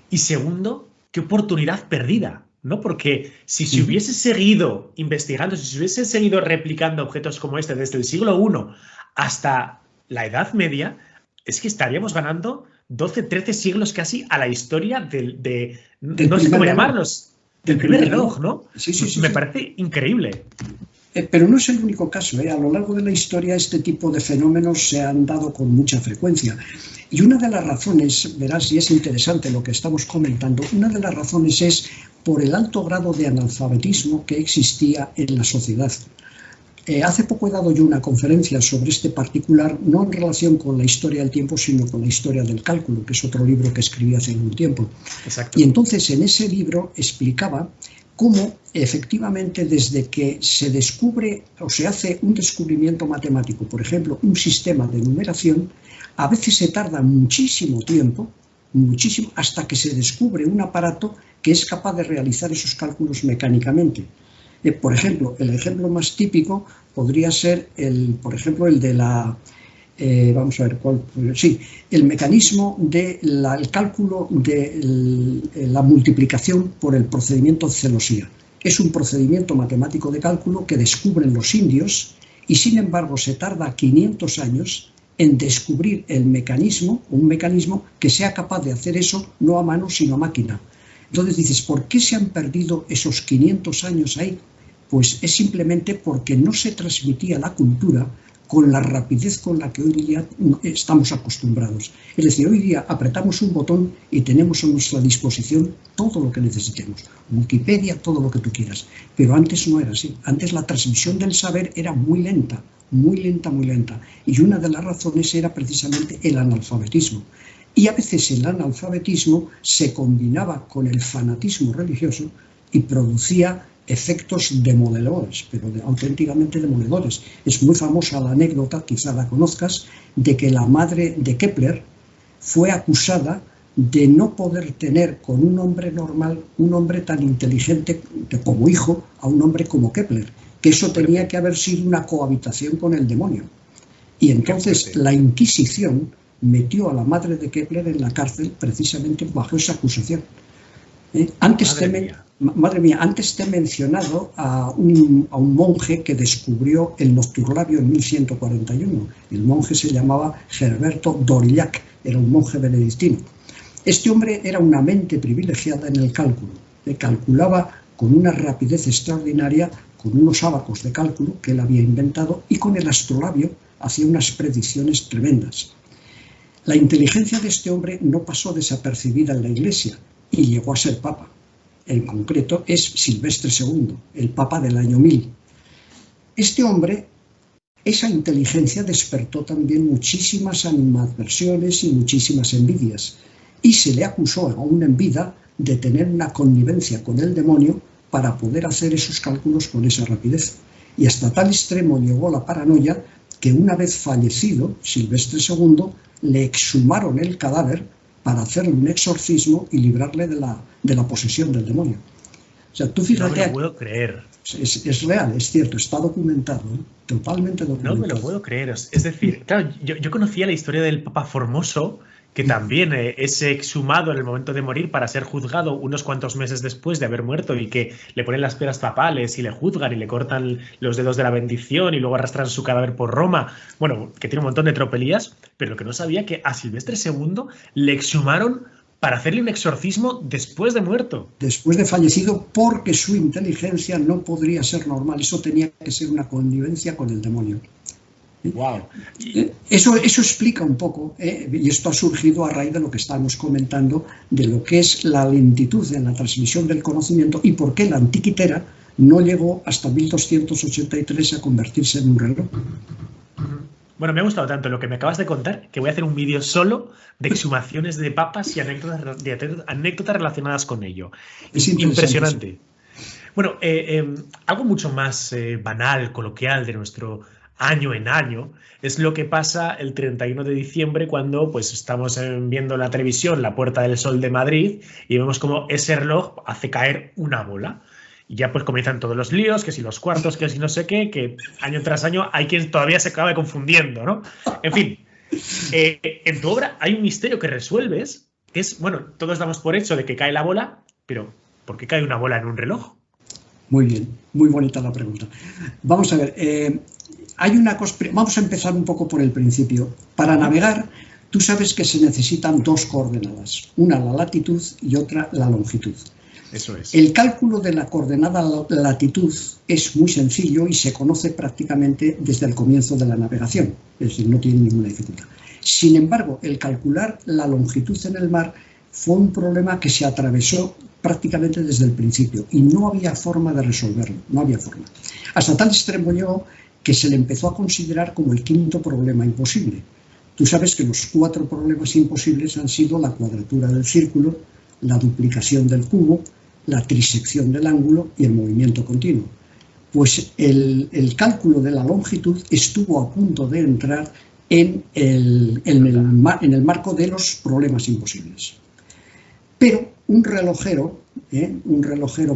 y segundo, qué oportunidad perdida, ¿no? Porque si se hubiese seguido investigando, si se hubiese seguido replicando objetos como este desde el siglo I hasta la Edad Media, es que estaríamos ganando 12, 13 siglos casi a la historia no sé cómo llamarlos, del primer reloj, ¿no? Sí. Me parece increíble. Pero no es el único caso, ¿eh? A lo largo de la historia este tipo de fenómenos se han dado con mucha frecuencia. Y una de las razones, verás, y es interesante lo que estamos comentando, una de las razones es por el alto grado de analfabetismo que existía en la sociedad. Hace poco he dado yo una conferencia sobre este particular, no en relación con la historia del tiempo, sino con la historia del cálculo, que es otro libro que escribí hace algún tiempo. Exacto. Y entonces en ese libro explicaba cómo efectivamente desde que se descubre o se hace un descubrimiento matemático, por ejemplo, un sistema de numeración, a veces se tarda muchísimo tiempo, muchísimo, hasta que se descubre un aparato que es capaz de realizar esos cálculos mecánicamente. Por ejemplo, el ejemplo más típico podría ser por ejemplo, el de la... vamos a ver cuál. Sí, el mecanismo del cálculo de la multiplicación por el procedimiento de celosía. Es un procedimiento matemático de cálculo que descubren los indios y sin embargo se tarda 500 años en descubrir un mecanismo que sea capaz de hacer eso no a mano sino a máquina. Entonces dices, ¿por qué se han perdido esos 500 años ahí? Pues es simplemente porque no se transmitía la cultura con la rapidez con la que hoy día estamos acostumbrados. Es decir, hoy día apretamos un botón y tenemos a nuestra disposición todo lo que necesitemos. Wikipedia, todo lo que tú quieras. Pero antes no era así. Antes la transmisión del saber era muy lenta, muy lenta, muy lenta. Y una de las razones era precisamente el analfabetismo. Y a veces el analfabetismo se combinaba con el fanatismo religioso y producía efectos demoledores, pero auténticamente demoledores. Es muy famosa la anécdota, quizá la conozcas, de que la madre de Kepler fue acusada de no poder tener con un hombre normal, un hombre tan inteligente como hijo, a un hombre como Kepler, que eso tenía que haber sido una cohabitación con el demonio. Y entonces la Inquisición metió a la madre de Kepler en la cárcel precisamente bajo esa acusación. Antes te he mencionado a un monje que descubrió el nocturlabio en 1141. El monje se llamaba Herberto d'Aurillac, era un monje benedictino. Este hombre era una mente privilegiada en el cálculo. Calculaba con una rapidez extraordinaria, con unos ábacos de cálculo que él había inventado, y con el astrolabio hacía unas predicciones tremendas. La inteligencia de este hombre no pasó desapercibida en la Iglesia y llegó a ser papa. En concreto es Silvestre II, el papa del año 1000. Este hombre, esa inteligencia despertó también muchísimas animadversiones y muchísimas envidias, y se le acusó aún en vida de tener una connivencia con el demonio para poder hacer esos cálculos con esa rapidez. Y hasta tal extremo llegó la paranoia que una vez fallecido Silvestre II le exhumaron el cadáver para hacerle un exorcismo y librarle de la posesión del demonio. O sea, tú fíjate... No me lo puedo creer. Es real, es cierto, está documentado, ¿eh? Totalmente documentado. No me lo puedo creer. Es decir, claro, yo conocía la historia del Papa Formoso, que también es exhumado en el momento de morir para ser juzgado unos cuantos meses después de haber muerto, y que le ponen las piedras papales y le juzgan y le cortan los dedos de la bendición y luego arrastran su cadáver por Roma. Bueno, que tiene un montón de tropelías, pero lo que no sabía que a Silvestre II le exhumaron para hacerle un exorcismo después de muerto. Después de fallecido, porque su inteligencia no podría ser normal. Eso tenía que ser una connivencia con el demonio. Wow. Eso explica un poco, y esto ha surgido a raíz de lo que estábamos comentando, de lo que es la lentitud en la transmisión del conocimiento y por qué la antiquitera no llegó hasta 1283 a convertirse en un reloj. Bueno, me ha gustado tanto lo que me acabas de contar que voy a hacer un vídeo solo de exhumaciones de papas y anécdotas relacionadas con ello. Es Impresionante. sí. Bueno, algo mucho más banal, coloquial de nuestro año en año es lo que pasa el 31 de diciembre cuando pues, estamos viendo en la televisión la Puerta del Sol de Madrid y vemos como ese reloj hace caer una bola. Y ya pues comienzan todos los líos, que si los cuartos, que si no sé qué, que año tras año hay quien todavía se acaba confundiendo, ¿no? En fin, en tu obra hay un misterio que resuelves, que es, bueno, todos damos por hecho de que cae la bola, pero ¿por qué cae una bola en un reloj? Muy bien, muy bonita la pregunta. Vamos a ver, hay una cosa, vamos a empezar un poco por el principio. Para navegar, tú sabes que se necesitan dos coordenadas, una la latitud y otra la longitud. Eso es. El cálculo de la coordenada latitud es muy sencillo y se conoce prácticamente desde el comienzo de la navegación, es decir, no tiene ninguna dificultad. Sin embargo, el calcular la longitud en el mar fue un problema que se atravesó prácticamente desde el principio y no había forma de resolverlo, no había forma. Hasta tal extremo llegó que se le empezó a considerar como el quinto problema imposible. Tú sabes que los 4 problemas imposibles han sido la cuadratura del círculo, la duplicación del cubo, la trisección del ángulo y el movimiento continuo. Pues el cálculo de la longitud estuvo a punto de entrar en el marco de los problemas imposibles. Pero un relojero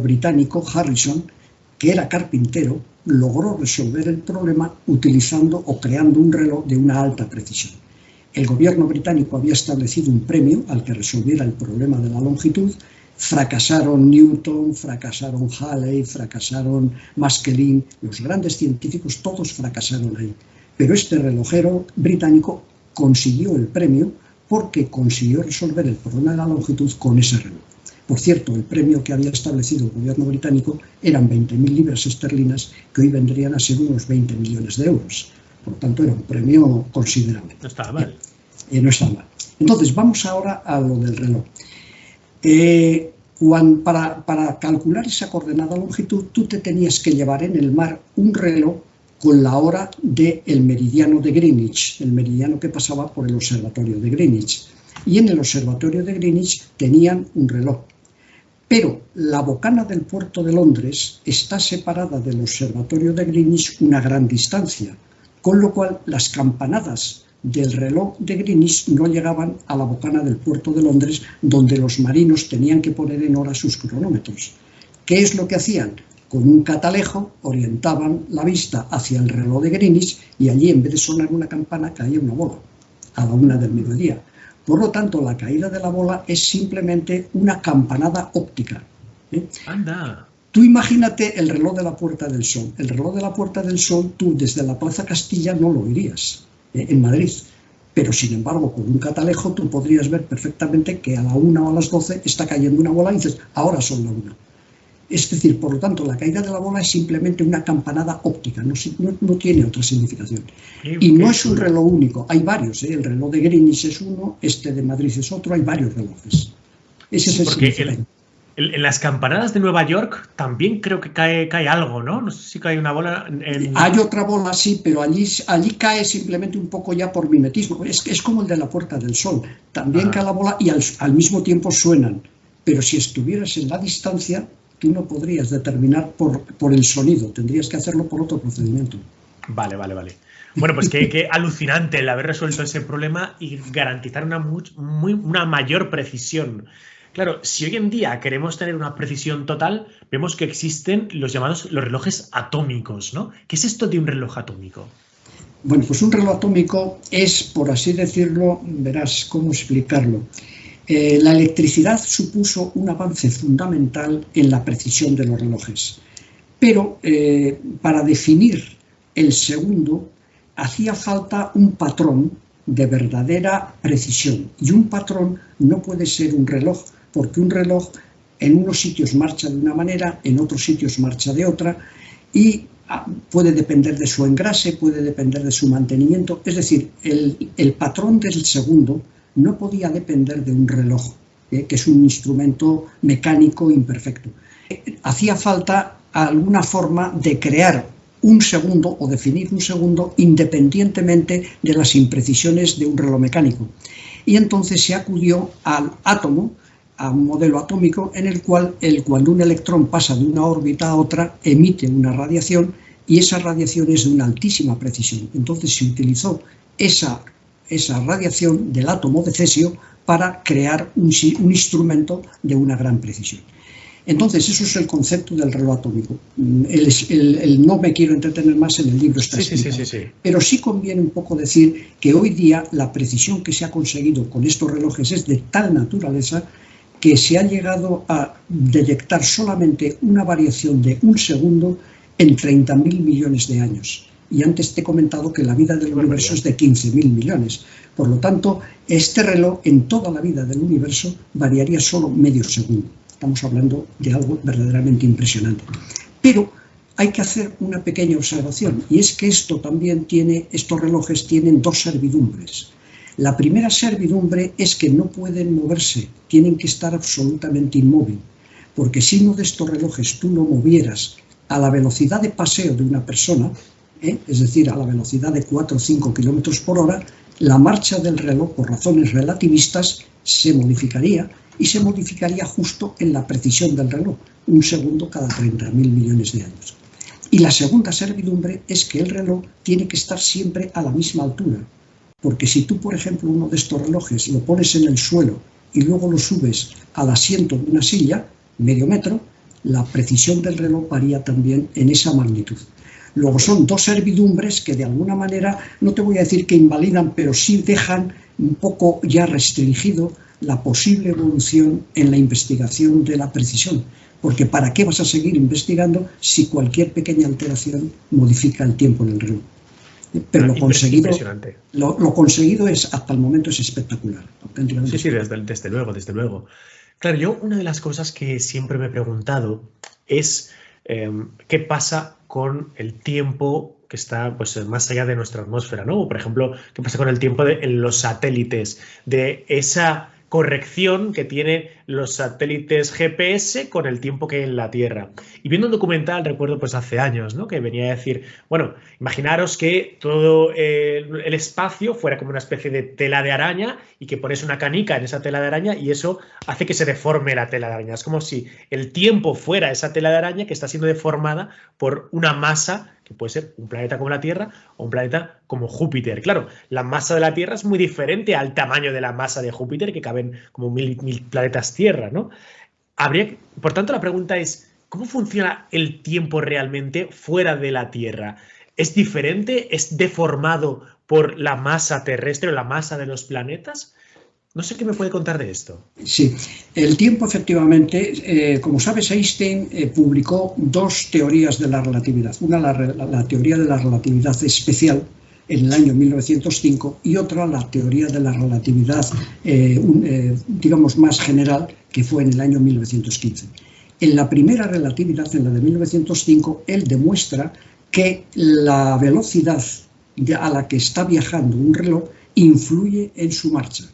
británico, Harrison, que era carpintero, logró resolver el problema utilizando o creando un reloj de una alta precisión. El gobierno británico había establecido un premio al que resolviera el problema de la longitud. Fracasaron Newton, fracasaron Halley, fracasaron Maskelyne, los grandes científicos, todos fracasaron ahí. Pero este relojero británico consiguió el premio porque consiguió resolver el problema de la longitud con ese reloj. Por cierto, el premio que había establecido el gobierno británico eran 20.000 libras esterlinas, que hoy vendrían a ser unos 20 millones de euros. Por lo tanto, era un premio considerable. No estaba mal. No estaba mal. Entonces, vamos ahora a lo del reloj. Para calcular esa coordenada longitud, tú te tenías que llevar en el mar un reloj con la hora del meridiano de Greenwich, el meridiano que pasaba por el observatorio de Greenwich. Y en el observatorio de Greenwich tenían un reloj. Pero la bocana del puerto de Londres está separada del observatorio de Greenwich una gran distancia, con lo cual las campanadas del reloj de Greenwich no llegaban a la bocana del puerto de Londres, donde los marinos tenían que poner en hora sus cronómetros. ¿Qué es lo que hacían? Con un catalejo orientaban la vista hacia el reloj de Greenwich y allí, en vez de sonar una campana, caía una bola a la 1 del mediodía. Por lo tanto, la caída de la bola es simplemente una campanada óptica. ¡Anda! Tú imagínate el reloj de la Puerta del Sol. El reloj de la Puerta del Sol, tú desde la Plaza Castilla no lo oirías en Madrid. Pero, sin embargo, con un catalejo tú podrías ver perfectamente que a la 1 o a las 12 está cayendo una bola y dices, ahora son la 1. Es decir, por lo tanto, la caída de la bola es simplemente una campanada óptica, no tiene otra significación. Y no es un reloj único, hay varios, el reloj de Greenwich es uno, este de Madrid es otro, hay varios relojes. Ese es el significado. En las campanadas de Nueva York también creo que cae algo, ¿no? No sé si cae una bola. Hay otra bola, sí, pero allí cae simplemente un poco ya por mimetismo. Es como el de la Puerta del Sol. También cae la bola y al mismo tiempo suenan. Pero si estuvieras en la distancia, tú no podrías determinar por el sonido. Tendrías que hacerlo por otro procedimiento. Vale. Bueno, pues qué alucinante el haber resuelto ese problema y garantizar una mayor precisión. Claro, si hoy en día queremos tener una precisión total, vemos que existen los relojes atómicos, ¿no? ¿Qué es esto de un reloj atómico? Bueno, pues un reloj atómico es, por así decirlo, verás cómo explicarlo. La electricidad supuso un avance fundamental en la precisión de los relojes. Pero para definir el segundo hacía falta un patrón de verdadera precisión. Y un patrón no puede ser un reloj, porque un reloj en unos sitios marcha de una manera, en otros sitios marcha de otra, y puede depender de su engrase, puede depender de su mantenimiento. Es decir, el patrón del segundo no podía depender de un reloj, que es un instrumento mecánico imperfecto. Hacía falta alguna forma de crear un segundo o definir un segundo independientemente de las imprecisiones de un reloj mecánico. Y entonces se acudió al átomo, a un modelo atómico en el cual cuando un electrón pasa de una órbita a otra emite una radiación y esa radiación es de una altísima precisión. Entonces se utilizó esa radiación del átomo de cesio para crear un instrumento de una gran precisión. Entonces, eso es el concepto del reloj atómico. No me quiero entretener más en el libro, está explicado. Sí. Pero sí conviene un poco decir que hoy día la precisión que se ha conseguido con estos relojes es de tal naturaleza que se ha llegado a detectar solamente una variación de un segundo en 30.000 millones de años. Y antes te he comentado que la vida del universo es de 15.000 millones. Por lo tanto, este reloj en toda la vida del universo variaría solo medio segundo. Estamos hablando de algo verdaderamente impresionante. Pero hay que hacer una pequeña observación, y es que estos relojes tienen dos servidumbres. La primera servidumbre es que no pueden moverse, tienen que estar absolutamente inmóviles, porque si uno de estos relojes tú lo movieras a la velocidad de paseo de una persona, es decir, a la velocidad de 4 o 5 kilómetros por hora, la marcha del reloj, por razones relativistas, se modificaría, y se modificaría justo en la precisión del reloj, un segundo cada 30.000 millones de años. Y la segunda servidumbre es que el reloj tiene que estar siempre a la misma altura, porque si tú, por ejemplo, uno de estos relojes lo pones en el suelo y luego lo subes al asiento de una silla, medio metro, la precisión del reloj varía también en esa magnitud. Luego son dos servidumbres que de alguna manera, no te voy a decir que invalidan, pero sí dejan un poco ya restringido la posible evolución en la investigación de la precisión, porque ¿para qué vas a seguir investigando si cualquier pequeña alteración modifica el tiempo en el reloj? Pero lo conseguido es, hasta el momento, es espectacular. Sí, desde luego. Claro, yo una de las cosas que siempre me he preguntado es qué pasa con el tiempo que está pues, más allá de nuestra atmósfera, ¿no? Por ejemplo, qué pasa con el tiempo en los satélites, de esa corrección que tienen los satélites GPS con el tiempo que hay en la Tierra. Y viendo un documental, recuerdo pues hace años, ¿no? Que venía a decir, bueno, imaginaros que todo el espacio fuera como una especie de tela de araña y que pones una canica en esa tela de araña y eso hace que se deforme la tela de araña. Es como si el tiempo fuera esa tela de araña que está siendo deformada por una masa que puede ser un planeta como la Tierra o un planeta como Júpiter. Claro, la masa de la Tierra es muy diferente al tamaño de la masa de Júpiter, que caben como mil planetas Tierra, ¿no? Por tanto, la pregunta es, ¿cómo funciona el tiempo realmente fuera de la Tierra? ¿Es diferente? ¿Es deformado por la masa terrestre o la masa de los planetas? No sé qué me puede contar de esto. Sí, el tiempo efectivamente, como sabes, Einstein publicó dos teorías de la relatividad. Una, la teoría de la relatividad especial en el año 1905 y otra, la teoría de la relatividad, digamos, más general, que fue en el año 1915. En la primera relatividad, en la de 1905, él demuestra que la velocidad a la que está viajando un reloj influye en su marcha.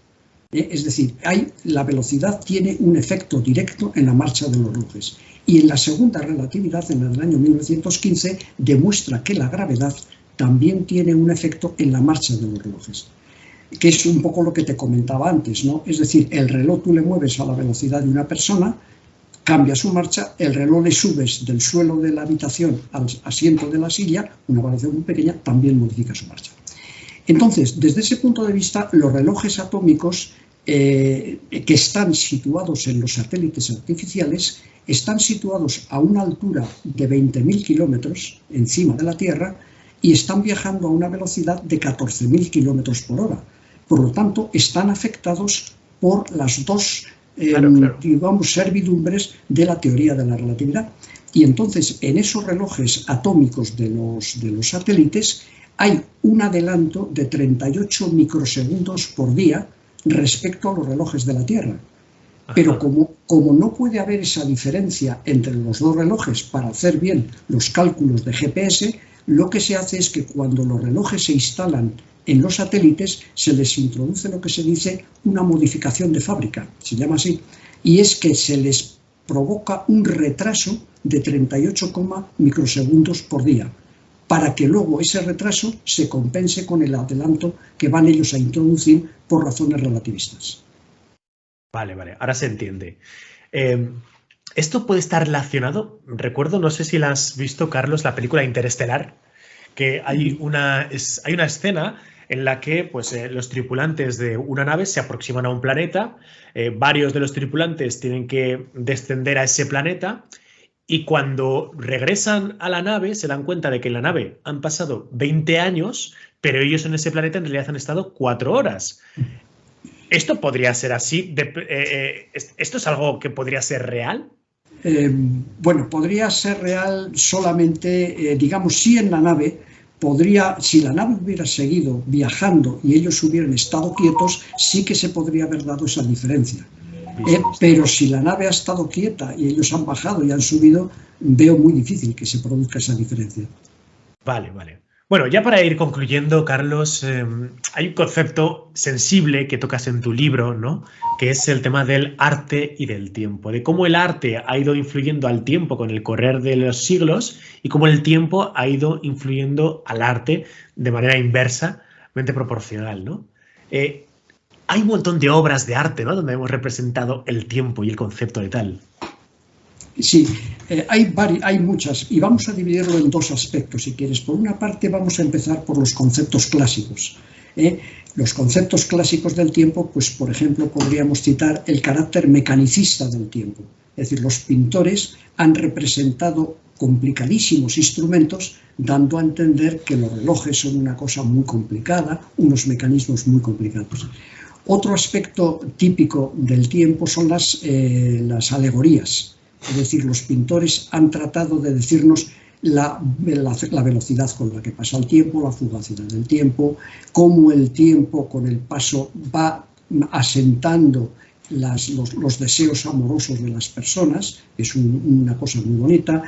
Es decir, la velocidad tiene un efecto directo en la marcha de los relojes. Y en la segunda relatividad, en la del año 1915, demuestra que la gravedad también tiene un efecto en la marcha de los relojes, que es un poco lo que te comentaba antes, ¿no? Es decir, el reloj tú le mueves a la velocidad de una persona, cambia su marcha, el reloj le subes del suelo de la habitación al asiento de la silla, una variación muy pequeña, también modifica su marcha. Entonces, desde ese punto de vista, los relojes atómicos que están situados en los satélites artificiales están situados a una altura de 20.000 kilómetros encima de la Tierra y están viajando a una velocidad de 14.000 kilómetros por hora. Por lo tanto, están afectados por las dos digamos, servidumbres de la teoría de la relatividad. Y entonces, en esos relojes atómicos de los satélites hay un adelanto de 38 microsegundos por día respecto a los relojes de la Tierra. Pero como no puede haber esa diferencia entre los dos relojes para hacer bien los cálculos de GPS, lo que se hace es que cuando los relojes se instalan en los satélites se les introduce lo que se dice una modificación de fábrica, se llama así, y es que se les provoca un retraso de 38 microsegundos por día. para que luego ese retraso se compense con el adelanto que van ellos a introducir por razones relativistas. Vale, vale, ahora se entiende. Esto puede estar relacionado, recuerdo, no sé si la has visto, Carlos, la película Interestelar, que hay una escena en la que pues, los tripulantes de una nave se aproximan a un planeta, varios de los tripulantes tienen que descender a ese planeta y cuando regresan a la nave se dan cuenta de que en la nave han pasado 20 años, pero ellos en ese planeta en realidad han estado 4 horas. ¿Esto podría ser así? ¿Esto es algo que podría ser real? Bueno, podría ser real solamente, digamos, si en la nave si la nave hubiera seguido viajando y ellos hubieran estado quietos, sí que se podría haber dado esa diferencia. Pero si la nave ha estado quieta y ellos han bajado y han subido, veo muy difícil que se produzca esa diferencia. Vale, vale. Bueno, ya para ir concluyendo, Carlos, hay un concepto sensible que tocas en tu libro, ¿no? Que es el tema del arte y del tiempo, de cómo el arte ha ido influyendo al tiempo con el correr de los siglos y cómo el tiempo ha ido influyendo al arte de manera inversamente proporcional, ¿no? Hay un montón de obras de arte, ¿no? Donde hemos representado el tiempo y el concepto de tal. Sí, hay muchas y vamos a dividirlo en dos aspectos, si quieres. Por una parte vamos a empezar por los conceptos clásicos. Los conceptos clásicos del tiempo, pues por ejemplo podríamos citar el carácter mecanicista del tiempo. Es decir, los pintores han representado complicadísimos instrumentos dando a entender que los relojes son una cosa muy complicada, unos mecanismos muy complicados. Otro aspecto típico del tiempo son las alegorías. Es decir, los pintores han tratado de decirnos la velocidad con la que pasa el tiempo, la fugacidad del tiempo, cómo el tiempo con el paso va asentando los deseos amorosos de las personas, es una cosa muy bonita.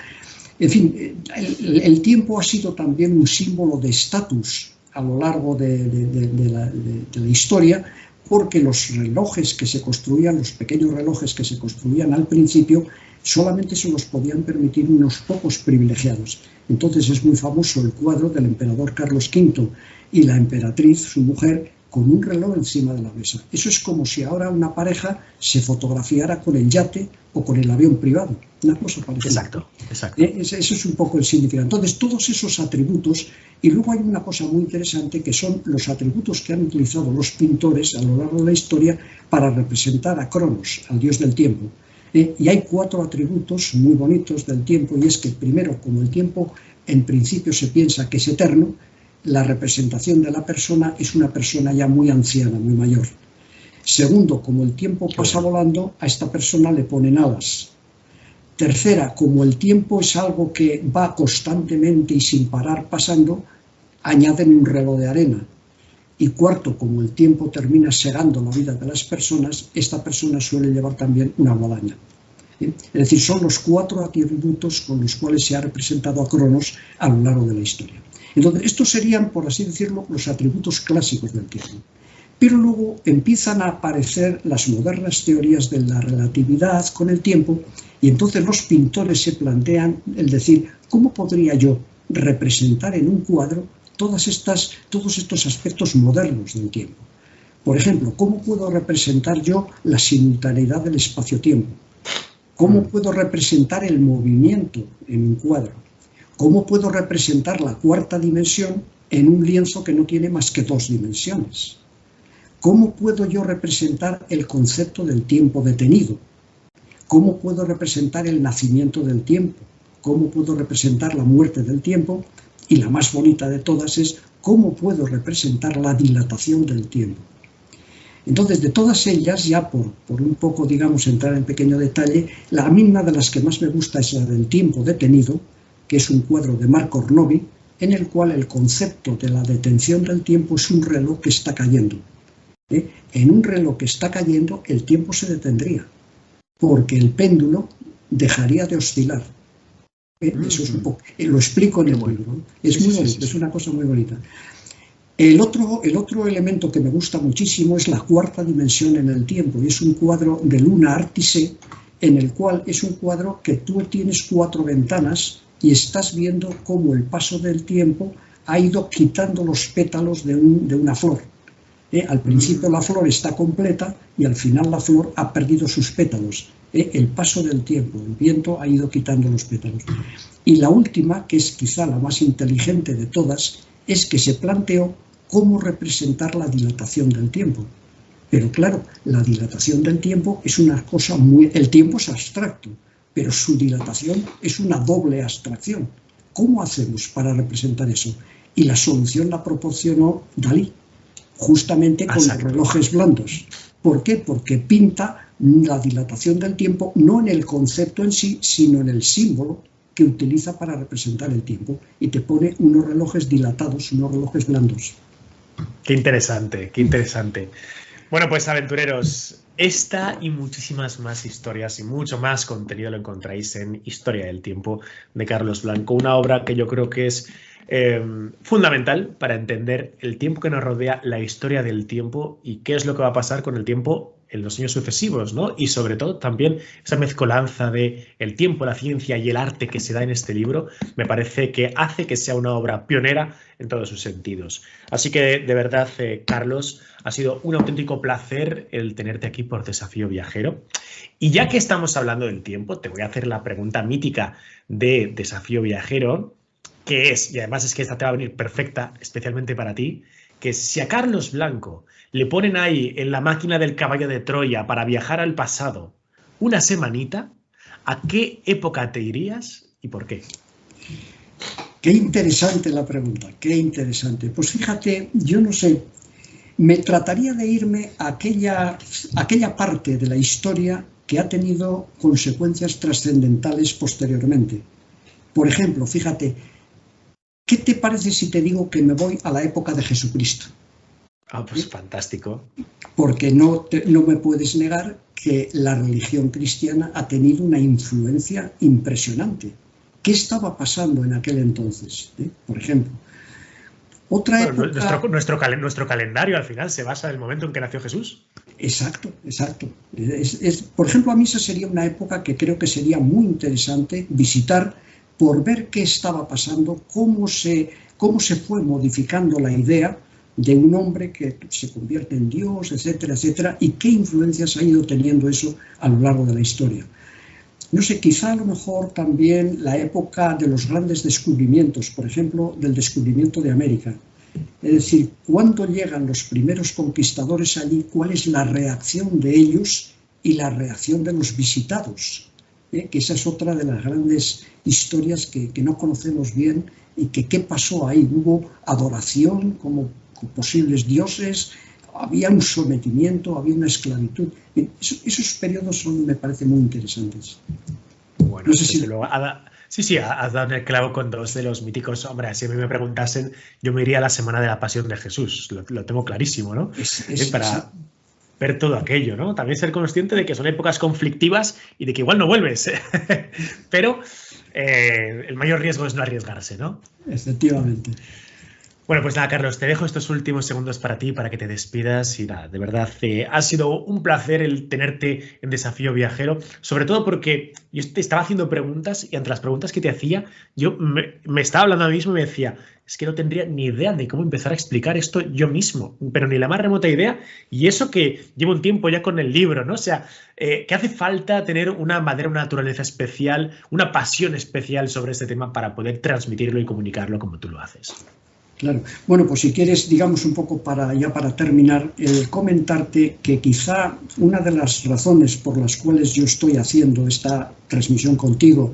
En fin, el tiempo ha sido también un símbolo de estatus a lo largo de la historia, porque los relojes que se construían, los pequeños relojes que se construían al principio, solamente se los podían permitir unos pocos privilegiados. Entonces es muy famoso el cuadro del emperador Carlos V y la emperatriz, su mujer, con un reloj encima de la mesa. Eso es como si ahora una pareja se fotografiara con el yate o con el avión privado. Una cosa parecida. Exacto, exacto. Eso es un poco el significado. Entonces, todos esos atributos, y luego hay una cosa muy interesante que son los atributos que han utilizado los pintores a lo largo de la historia para representar a Cronos, al dios del tiempo. Y hay 4 atributos muy bonitos del tiempo, y es que primero, como el tiempo en principio se piensa que es eterno, la representación de la persona es una persona ya muy anciana, muy mayor. Segundo, como el tiempo pasa volando, a esta persona le ponen alas. Tercera, como el tiempo es algo que va constantemente y sin parar pasando, añaden un reloj de arena. Y cuarto, como el tiempo termina segando la vida de las personas, esta persona suele llevar también una guadaña. Es decir, son los 4 atributos con los cuales se ha representado a Cronos a lo largo de la historia. Entonces, estos serían, por así decirlo, los atributos clásicos del tiempo. Pero luego empiezan a aparecer las modernas teorías de la relatividad con el tiempo, y entonces los pintores se plantean el decir, ¿cómo podría yo representar en un cuadro todos estos aspectos modernos del tiempo? Por ejemplo, ¿cómo puedo representar yo la simultaneidad del espacio-tiempo? ¿Cómo puedo representar el movimiento en un cuadro? ¿Cómo puedo representar la 4ª dimensión en un lienzo que no tiene más que 2 dimensiones? ¿Cómo puedo yo representar el concepto del tiempo detenido? ¿Cómo puedo representar el nacimiento del tiempo? ¿Cómo puedo representar la muerte del tiempo? Y la más bonita de todas es ¿cómo puedo representar la dilatación del tiempo? Entonces, de todas ellas, ya por un poco, digamos, entrar en pequeño detalle, la misma de las que más me gusta es la del tiempo detenido, que es un cuadro de Marco Ornovi, en el cual el concepto de la detención del tiempo es un reloj que está cayendo. En un reloj que está cayendo, el tiempo se detendría, porque el péndulo dejaría de oscilar. Eso es un poco, lo explico en el libro. Es muy bonito, es una cosa muy bonita. El otro elemento que me gusta muchísimo es la 4ª dimensión en el tiempo, y es un cuadro de Luna Artisé, en el cual es un cuadro que tú tienes 4 ventanas y estás viendo cómo el paso del tiempo ha ido quitando los pétalos de una flor. Al principio la flor está completa y al final la flor ha perdido sus pétalos. El paso del tiempo, el viento ha ido quitando los pétalos. Y la última, que es quizá la más inteligente de todas, es que se planteó cómo representar la dilatación del tiempo. Pero claro, la dilatación del tiempo es una cosa muy... El tiempo es abstracto, pero su dilatación es una doble abstracción. ¿Cómo hacemos para representar eso? Y la solución la proporcionó Dalí, justamente con los relojes blandos. ¿Por qué? Porque pinta la dilatación del tiempo no en el concepto en sí, sino en el símbolo que utiliza para representar el tiempo. Y te pone unos relojes dilatados, unos relojes blandos. Qué interesante, qué interesante. Bueno, pues aventureros, esta y muchísimas más historias y mucho más contenido lo encontráis en Historia del Tiempo de Carlos Blanco, una obra que yo creo que es fundamental para entender el tiempo que nos rodea, la historia del tiempo y qué es lo que va a pasar con el tiempo en los años sucesivos, ¿no? Y sobre todo también esa mezcolanza de el tiempo, la ciencia y el arte que se da en este libro me parece que hace que sea una obra pionera en todos sus sentidos. Así que de verdad, Carlos, ha sido un auténtico placer el tenerte aquí por Desafío Viajero. Y ya que estamos hablando del tiempo, te voy a hacer la pregunta mítica de Desafío Viajero, que es, y además es que esta te va a venir perfecta, especialmente para ti, que es si a Carlos Blanco le ponen ahí en la máquina del caballo de Troya para viajar al pasado una semanita, ¿a qué época te irías y por qué? Qué interesante la pregunta, qué interesante. Pues fíjate, yo no sé, me trataría de irme a aquella parte de la historia que ha tenido consecuencias trascendentales posteriormente. Por ejemplo, fíjate, ¿qué te parece si te digo que me voy a la época de Jesucristo? Ah, pues fantástico. Porque no me puedes negar que la religión cristiana ha tenido una influencia impresionante. ¿Qué estaba pasando en aquel entonces? Por ejemplo, otra época... Nuestro calendario al final se basa en el momento en que nació Jesús. Exacto, exacto. Por ejemplo, a mí esa sería una época que creo que sería muy interesante visitar por ver qué estaba pasando, cómo se fue modificando la idea de un hombre que se convierte en Dios, etcétera, etcétera, y qué influencias ha ido teniendo eso a lo largo de la historia. No sé, quizá a lo mejor también la época de los grandes descubrimientos, por ejemplo, del descubrimiento de América. Es decir, cuando llegan los primeros conquistadores allí, cuál es la reacción de ellos y la reacción de los visitados. Que esa es otra de las grandes historias que no conocemos bien y que qué pasó ahí. Hubo adoración como posibles dioses, había un sometimiento, había una esclavitud. Esos periodos me parecen muy interesantes. Bueno, no sé si luego sí, has dado en el clavo con dos de los míticos. Hombre, si a mí me preguntasen, yo me iría a la Semana de la Pasión de Jesús, lo tengo clarísimo, ¿no? Para ver todo aquello, ¿no? También ser consciente de que son épocas conflictivas y de que igual no vuelves, pero el mayor riesgo es no arriesgarse, ¿no? Efectivamente. Bueno, pues nada, Carlos, te dejo estos últimos segundos para ti, para que te despidas y nada, de verdad, ha sido un placer el tenerte en Desafío Viajero, sobre todo porque yo te estaba haciendo preguntas y entre las preguntas que te hacía, yo me estaba hablando a mí mismo y me decía, es que no tendría ni idea de cómo empezar a explicar esto yo mismo, pero ni la más remota idea, y eso que llevo un tiempo ya con el libro, ¿no? O sea, que hace falta tener una madera, una naturaleza especial, una pasión especial sobre este tema para poder transmitirlo y comunicarlo como tú lo haces. Claro. Bueno, pues si quieres, digamos un poco para terminar, comentarte que quizá una de las razones por las cuales yo estoy haciendo esta transmisión contigo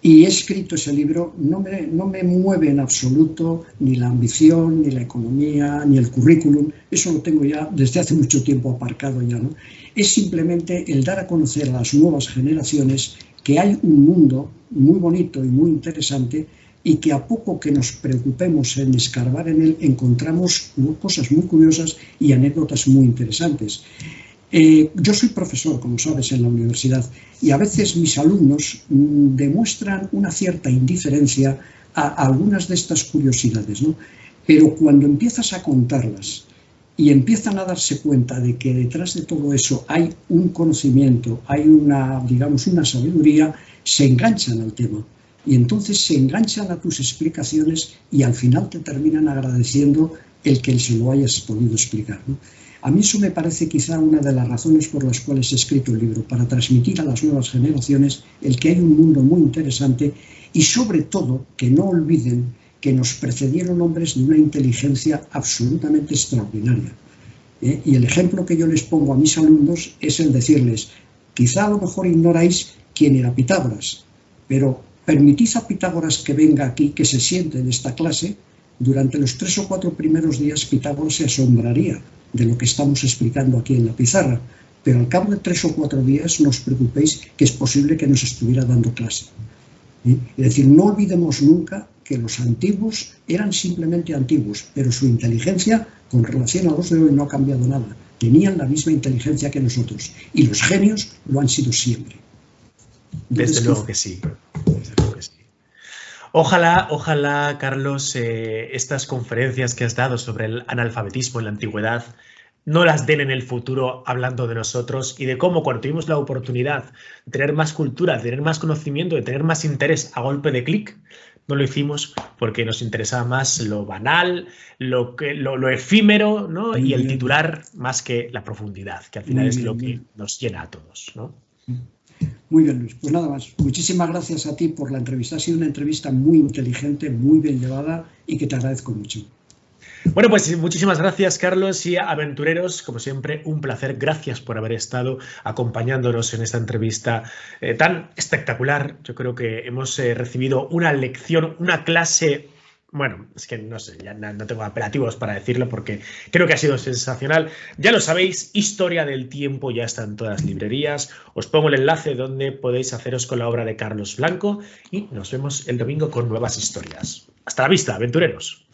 y he escrito ese libro no me mueve en absoluto ni la ambición, ni la economía, ni el currículum. Eso lo tengo ya desde hace mucho tiempo aparcado ya, ¿no? Es simplemente el dar a conocer a las nuevas generaciones que hay un mundo muy bonito y muy interesante y que a poco que nos preocupemos en escarbar en él encontramos cosas muy curiosas y anécdotas muy interesantes. Yo soy profesor, como sabes, en la universidad y a veces mis alumnos demuestran una cierta indiferencia a algunas de estas curiosidades, ¿no? Pero cuando empiezas a contarlas y empiezan a darse cuenta de que detrás de todo eso hay un conocimiento, hay una sabiduría, se enganchan al tema. Y entonces se enganchan a tus explicaciones y al final te terminan agradeciendo el que se lo hayas podido explicar, ¿no? A mí eso me parece quizá una de las razones por las cuales he escrito el libro, para transmitir a las nuevas generaciones el que hay un mundo muy interesante y sobre todo que no olviden que nos precedieron hombres de una inteligencia absolutamente extraordinaria. Y el ejemplo que yo les pongo a mis alumnos es el decirles, quizá a lo mejor ignoráis quién era Pitágoras, pero permitid a Pitágoras que venga aquí, que se siente en esta clase. Durante los 3 o 4 primeros días Pitágoras se asombraría de lo que estamos explicando aquí en la pizarra, pero al cabo de 3 o 4 días no os preocupéis que es posible que nos estuviera dando clase. Es decir, no olvidemos nunca que los antiguos eran simplemente antiguos, pero su inteligencia con relación a los de hoy no ha cambiado nada. Tenían la misma inteligencia que nosotros y los genios lo han sido siempre. Entonces, desde luego que sí. Desde luego que sí. Ojalá, Carlos, estas conferencias que has dado sobre el analfabetismo en la antigüedad no las den en el futuro hablando de nosotros y de cómo cuando tuvimos la oportunidad de tener más cultura, de tener más conocimiento, de tener más interés a golpe de clic, no lo hicimos porque nos interesaba más lo banal, lo efímero, ¿no? Y el titular más que la profundidad, que al final es lo que nos llena a todos, ¿no? Muy bien, Luis. Pues nada más. Muchísimas gracias a ti por la entrevista. Ha sido una entrevista muy inteligente, muy bien llevada y que te agradezco mucho. Bueno, pues muchísimas gracias, Carlos, y aventureros, como siempre, un placer. Gracias por haber estado acompañándonos en esta entrevista tan espectacular. Yo creo que hemos recibido una lección, una clase. Bueno, es que no sé, ya no tengo apelativos para decirlo porque creo que ha sido sensacional. Ya lo sabéis, Historia del Tiempo ya está en todas las librerías. Os pongo el enlace donde podéis haceros con la obra de Carlos Blanco y nos vemos el domingo con nuevas historias. Hasta la vista, aventureros.